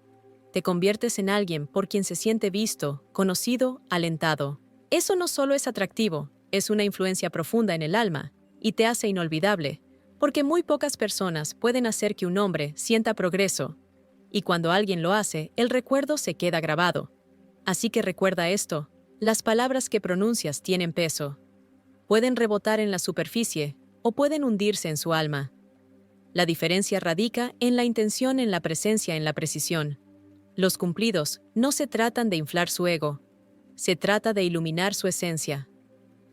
Te conviertes en alguien por quien se siente visto, conocido, alentado. Eso no solo es atractivo, es una influencia profunda en el alma y te hace inolvidable, porque muy pocas personas pueden hacer que un hombre sienta progreso. Y cuando alguien lo hace, el recuerdo se queda grabado. Así que recuerda esto, las palabras que pronuncias tienen peso. Pueden rebotar en la superficie o pueden hundirse en su alma. La diferencia radica en la intención, en la presencia, en la precisión. Los cumplidos no se tratan de inflar su ego, se trata de iluminar su esencia.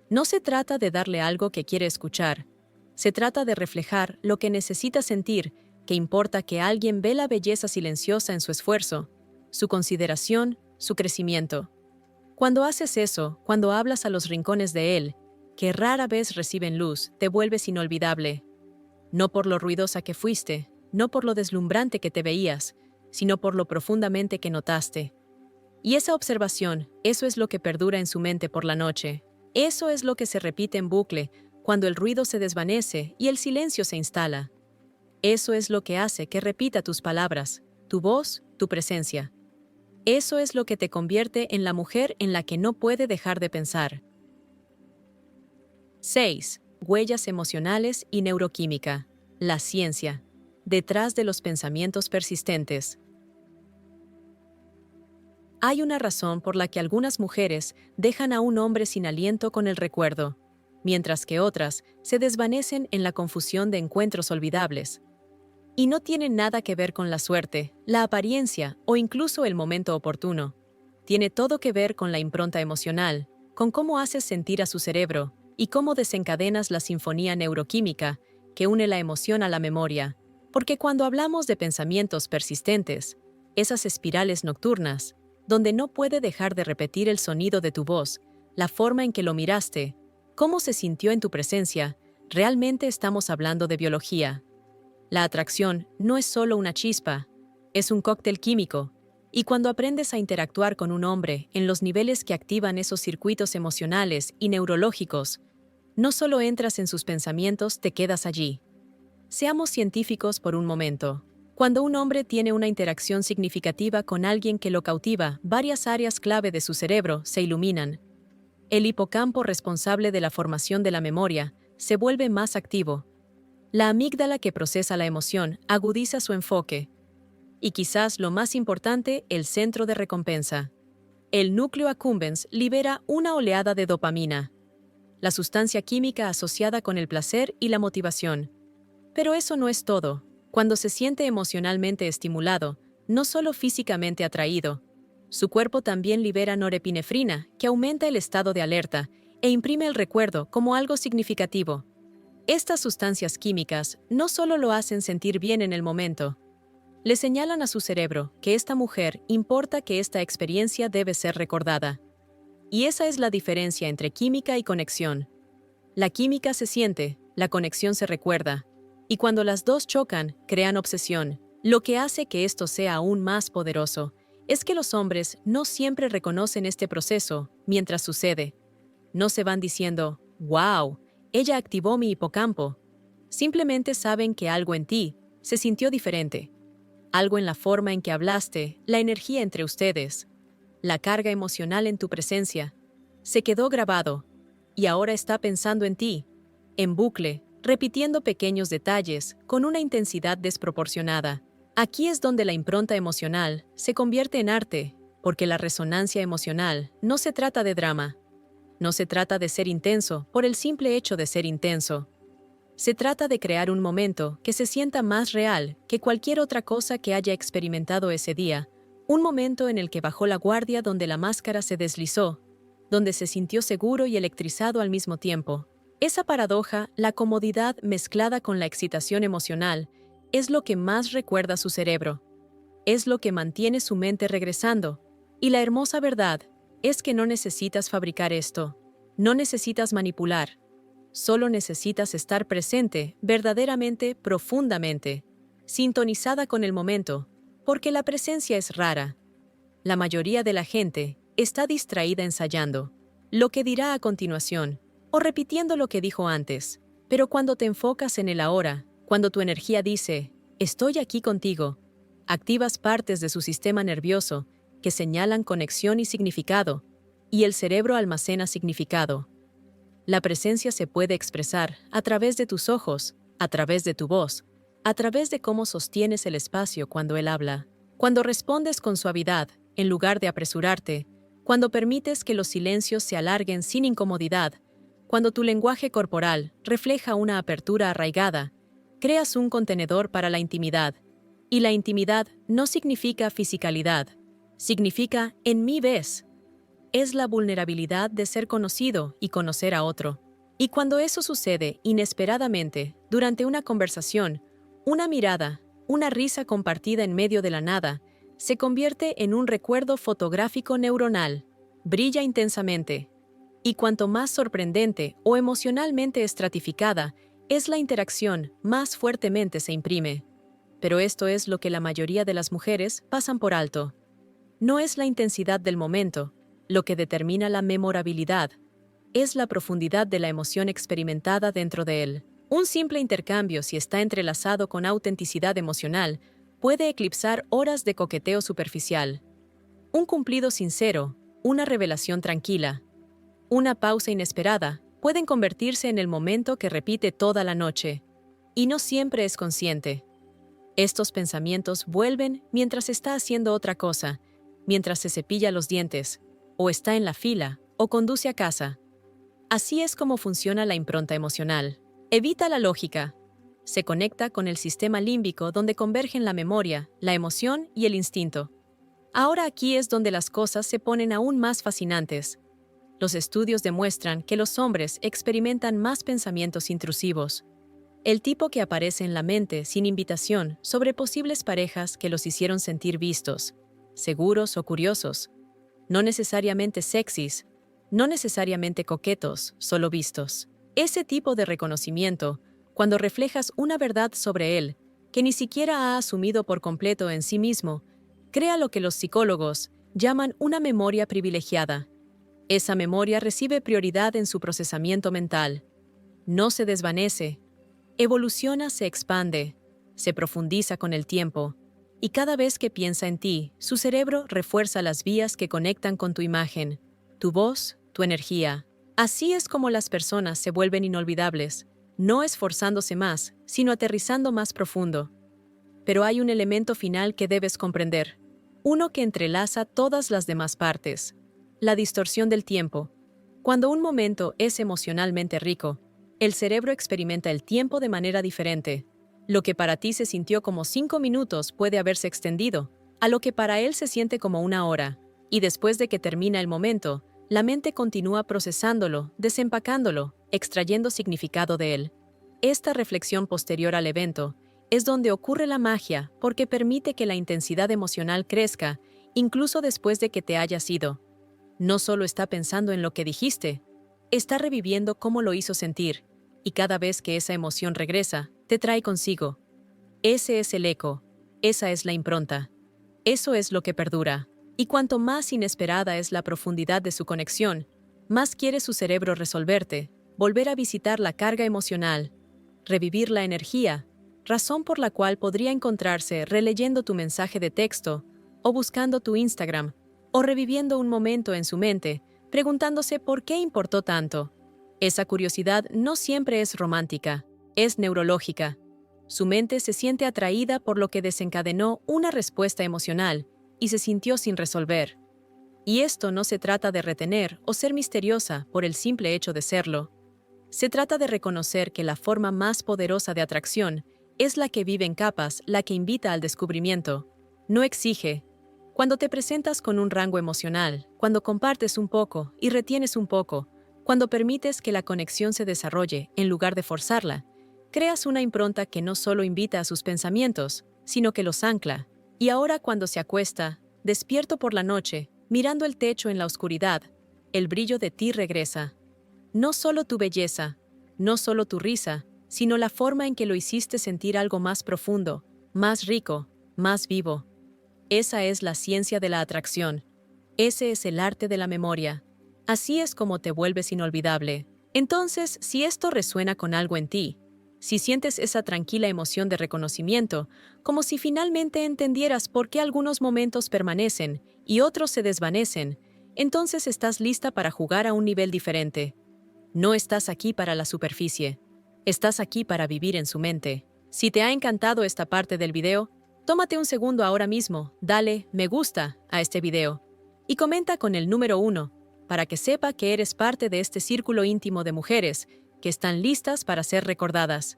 No se trata de darle algo que quiere escuchar, se trata de reflejar lo que necesita sentir, que importa que alguien ve la belleza silenciosa en su esfuerzo, su consideración, su crecimiento. Cuando haces eso, cuando hablas a los rincones de él, que rara vez reciben luz, te vuelves inolvidable. No por lo ruidosa que fuiste, no por lo deslumbrante que te veías, sino por lo profundamente que notaste. Y esa observación, eso es lo que perdura en su mente por la noche. Eso es lo que se repite en bucle cuando el ruido se desvanece y el silencio se instala. Eso es lo que hace que repita tus palabras, tu voz, tu presencia. Eso es lo que te convierte en la mujer en la que no puede dejar de pensar. 6. Huellas emocionales y neuroquímica. La ciencia. Detrás de los pensamientos persistentes. Hay una razón por la que algunas mujeres dejan a un hombre sin aliento con el recuerdo, mientras que otras se desvanecen en la confusión de encuentros olvidables. Y no tiene nada que ver con la suerte, la apariencia o incluso el momento oportuno. Tiene todo que ver con la impronta emocional, con cómo haces sentir a su cerebro y cómo desencadenas la sinfonía neuroquímica que une la emoción a la memoria. Porque cuando hablamos de pensamientos persistentes, esas espirales nocturnas, donde no puede dejar de repetir el sonido de tu voz, la forma en que lo miraste, cómo se sintió en tu presencia, realmente estamos hablando de biología. La atracción no es solo una chispa, es un cóctel químico, y cuando aprendes a interactuar con un hombre en los niveles que activan esos circuitos emocionales y neurológicos, no solo entras en sus pensamientos, te quedas allí. Seamos científicos por un momento. Cuando un hombre tiene una interacción significativa con alguien que lo cautiva, varias áreas clave de su cerebro se iluminan. El hipocampo responsable de la formación de la memoria se vuelve más activo. La amígdala que procesa la emoción agudiza su enfoque. Y quizás lo más importante, el centro de recompensa. El núcleo accumbens libera una oleada de dopamina. la sustancia química asociada con el placer y la motivación. Pero eso no es todo. Cuando se siente emocionalmente estimulado, no solo físicamente atraído, su cuerpo también libera norepinefrina, que aumenta el estado de alerta e imprime el recuerdo como algo significativo. Estas sustancias químicas no solo lo hacen sentir bien en el momento, le señalan a su cerebro que esta mujer importa, que esta experiencia debe ser recordada. Y esa es la diferencia entre química y conexión. La química se siente, la conexión se recuerda. Y cuando las dos chocan, crean obsesión. Lo que hace que esto sea aún más poderoso es que los hombres no siempre reconocen este proceso mientras sucede. No se van diciendo, «Wow, ella activó mi hipocampo». Simplemente saben que algo en ti se sintió diferente. Algo en la forma en que hablaste, la energía entre ustedes, la carga emocional en tu presencia, se quedó grabado y ahora está pensando en ti, en bucle, repitiendo pequeños detalles con una intensidad desproporcionada. Aquí es donde la impronta emocional se convierte en arte, porque la resonancia emocional no se trata de drama, no se trata de ser intenso por el simple hecho de ser intenso. Se trata de crear un momento que se sienta más real que cualquier otra cosa que haya experimentado ese día, un momento en el que bajó la guardia, donde la máscara se deslizó, donde se sintió seguro y electrizado al mismo tiempo. Esa paradoja, la comodidad mezclada con la excitación emocional, es lo que más recuerda su cerebro. Es lo que mantiene su mente regresando. Y la hermosa verdad es que no necesitas fabricar esto. No necesitas manipular. Solo necesitas estar presente, verdaderamente, profundamente, sintonizada con el momento, porque la presencia es rara. La mayoría de la gente está distraída ensayando lo que dirá a continuación o repitiendo lo que dijo antes. Pero cuando te enfocas en el ahora, cuando tu energía dice, «Estoy aquí contigo», activas partes de su sistema nervioso que señalan conexión y significado, y el cerebro almacena significado. La presencia se puede expresar a través de tus ojos, a través de tu voz, a través de cómo sostienes el espacio cuando él habla, cuando respondes con suavidad, en lugar de apresurarte, cuando permites que los silencios se alarguen sin incomodidad, cuando tu lenguaje corporal refleja una apertura arraigada, creas un contenedor para la intimidad. Y la intimidad no significa fisicalidad, significa «en mí ves». Es la vulnerabilidad de ser conocido y conocer a otro. Y cuando eso sucede inesperadamente, durante una conversación, una mirada, una risa compartida en medio de la nada, se convierte en un recuerdo fotográfico neuronal. Brilla intensamente. Y cuanto más sorprendente o emocionalmente estratificada es la interacción, más fuertemente se imprime. Pero esto es lo que la mayoría de las mujeres pasan por alto. No es la intensidad del momento lo que determina la memorabilidad, es la profundidad de la emoción experimentada dentro de él. Un simple intercambio, si está entrelazado con autenticidad emocional, puede eclipsar horas de coqueteo superficial. Un cumplido sincero, una revelación tranquila, una pausa inesperada, pueden convertirse en el momento que repite toda la noche. Y no siempre es consciente. Estos pensamientos vuelven mientras está haciendo otra cosa, mientras se cepilla los dientes, o está en la fila, o conduce a casa. Así es como funciona la impronta emocional. Evita la lógica. Se conecta con el sistema límbico, donde convergen la memoria, la emoción y el instinto. Ahora aquí es donde las cosas se ponen aún más fascinantes. Los estudios demuestran que los hombres experimentan más pensamientos intrusivos. El tipo que aparece en la mente sin invitación sobre posibles parejas que los hicieron sentir vistos, seguros o curiosos. No necesariamente sexys, no necesariamente coquetos, solo vistos. Ese tipo de reconocimiento, cuando reflejas una verdad sobre él, que ni siquiera ha asumido por completo en sí mismo, crea lo que los psicólogos llaman una memoria privilegiada. Esa memoria recibe prioridad en su procesamiento mental. No se desvanece, evoluciona, se expande, se profundiza con el tiempo. Y cada vez que piensa en ti, su cerebro refuerza las vías que conectan con tu imagen, tu voz, tu energía. Así es como las personas se vuelven inolvidables, no esforzándose más, sino aterrizando más profundo. Pero hay un elemento final que debes comprender, uno que entrelaza todas las demás partes: la distorsión del tiempo. Cuando un momento es emocionalmente rico, el cerebro experimenta el tiempo de manera diferente. Lo que para ti se sintió como 5 minutos puede haberse extendido, a lo que para él se siente como una hora. Y después de que termina el momento, la mente continúa procesándolo, desempacándolo, extrayendo significado de él. Esta reflexión posterior al evento es donde ocurre la magia porque permite que la intensidad emocional crezca, incluso después de que te hayas ido. No solo está pensando en lo que dijiste, está reviviendo cómo lo hizo sentir, y cada vez que esa emoción regresa, te trae consigo. Ese es el eco, esa es la impronta. Eso es lo que perdura. Y cuanto más inesperada es la profundidad de su conexión, más quiere su cerebro resolverte, volver a visitar la carga emocional, revivir la energía, razón por la cual podría encontrarse releyendo tu mensaje de texto, o buscando tu Instagram, o reviviendo un momento en su mente, preguntándose por qué importó tanto. Esa curiosidad no siempre es romántica, es neurológica. Su mente se siente atraída por lo que desencadenó una respuesta emocional y se sintió sin resolver. Y esto no se trata de retener o ser misteriosa por el simple hecho de serlo. Se trata de reconocer que la forma más poderosa de atracción es la que vive en capas, la que invita al descubrimiento. No exige. Cuando te presentas con un rango emocional, cuando compartes un poco y retienes un poco, cuando permites que la conexión se desarrolle en lugar de forzarla, creas una impronta que no solo invita a sus pensamientos, sino que los ancla. Y ahora cuando se acuesta, despierto por la noche, mirando el techo en la oscuridad, el brillo de ti regresa. No solo tu belleza, no solo tu risa, sino la forma en que lo hiciste sentir algo más profundo, más rico, más vivo. Esa es la ciencia de la atracción. Ese es el arte de la memoria. Así es como te vuelves inolvidable. Entonces, si esto resuena con algo en ti, si sientes esa tranquila emoción de reconocimiento, como si finalmente entendieras por qué algunos momentos permanecen y otros se desvanecen, entonces estás lista para jugar a un nivel diferente. No estás aquí para la superficie. Estás aquí para vivir en su mente. Si te ha encantado esta parte del video, tómate un segundo ahora mismo, dale me gusta a este video y comenta con el número 1 para que sepa que eres parte de este círculo íntimo de mujeres que están listas para ser recordadas.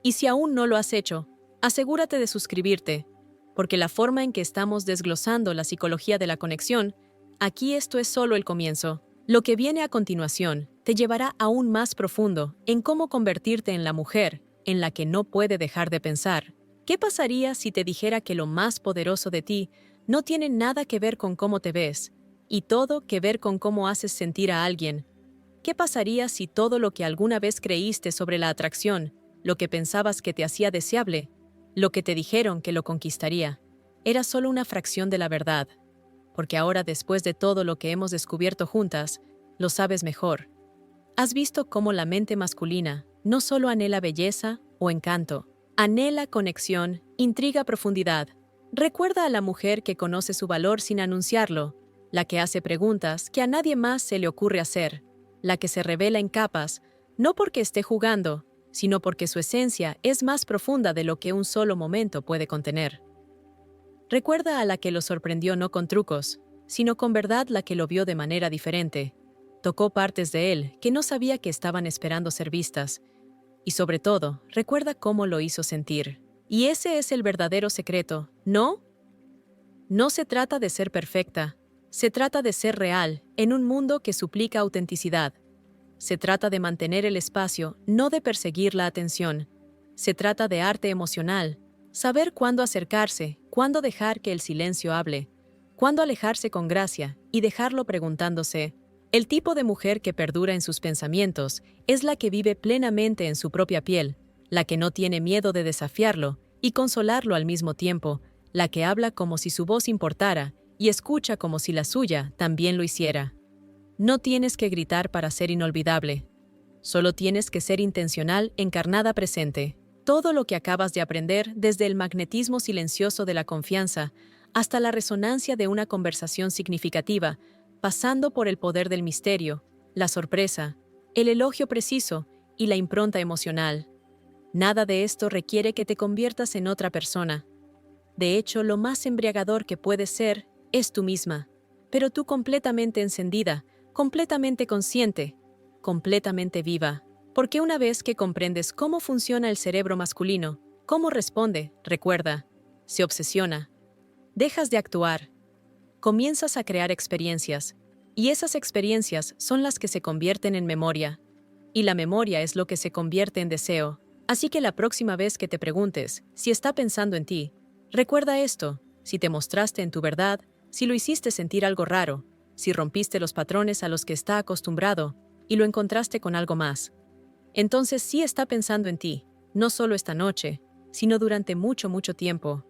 Y si aún no lo has hecho, asegúrate de suscribirte, porque la forma en que estamos desglosando la psicología de la conexión, aquí esto es solo el comienzo. Lo que viene a continuación te llevará aún más profundo en cómo convertirte en la mujer en la que no puede dejar de pensar. ¿Qué pasaría si te dijera que lo más poderoso de ti no tiene nada que ver con cómo te ves, y todo que ver con cómo haces sentir a alguien? ¿Qué pasaría si todo lo que alguna vez creíste sobre la atracción, lo que pensabas que te hacía deseable, lo que te dijeron que lo conquistaría, era solo una fracción de la verdad? Porque ahora, después de todo lo que hemos descubierto juntas, lo sabes mejor. Has visto cómo la mente masculina no solo anhela belleza o encanto, anhela conexión, intriga, profundidad. Recuerda a la mujer que conoce su valor sin anunciarlo, la que hace preguntas que a nadie más se le ocurre hacer, la que se revela en capas, no porque esté jugando, sino porque su esencia es más profunda de lo que un solo momento puede contener. Recuerda a la que lo sorprendió no con trucos, sino con verdad, la que lo vio de manera diferente. Tocó partes de él que no sabía que estaban esperando ser vistas. Y sobre todo, recuerda cómo lo hizo sentir. Y ese es el verdadero secreto, ¿no? No se trata de ser perfecta, se trata de ser real en un mundo que suplica autenticidad. Se trata de mantener el espacio, no de perseguir la atención. Se trata de arte emocional, saber cuándo acercarse, cuándo dejar que el silencio hable, cuándo alejarse con gracia y dejarlo preguntándose. El tipo de mujer que perdura en sus pensamientos es la que vive plenamente en su propia piel, la que no tiene miedo de desafiarlo y consolarlo al mismo tiempo, la que habla como si su voz importara y escucha como si la suya también lo hiciera. No tienes que gritar para ser inolvidable. Solo tienes que ser intencional, encarnada, presente. Todo lo que acabas de aprender, desde el magnetismo silencioso de la confianza hasta la resonancia de una conversación significativa, pasando por el poder del misterio, la sorpresa, el elogio preciso y la impronta emocional. Nada de esto requiere que te conviertas en otra persona. De hecho, lo más embriagador que puedes ser es tú misma, pero tú completamente encendida, completamente consciente, completamente viva. Porque una vez que comprendes cómo funciona el cerebro masculino, cómo responde, recuerda, se obsesiona, dejas de actuar, comienzas a crear experiencias, y esas experiencias son las que se convierten en memoria, y la memoria es lo que se convierte en deseo. Así que la próxima vez que te preguntes si está pensando en ti, recuerda esto: si te mostraste en tu verdad, si lo hiciste sentir algo raro, si rompiste los patrones a los que está acostumbrado y lo encontraste con algo más. Entonces sí está pensando en ti, no solo esta noche, sino durante mucho, mucho tiempo.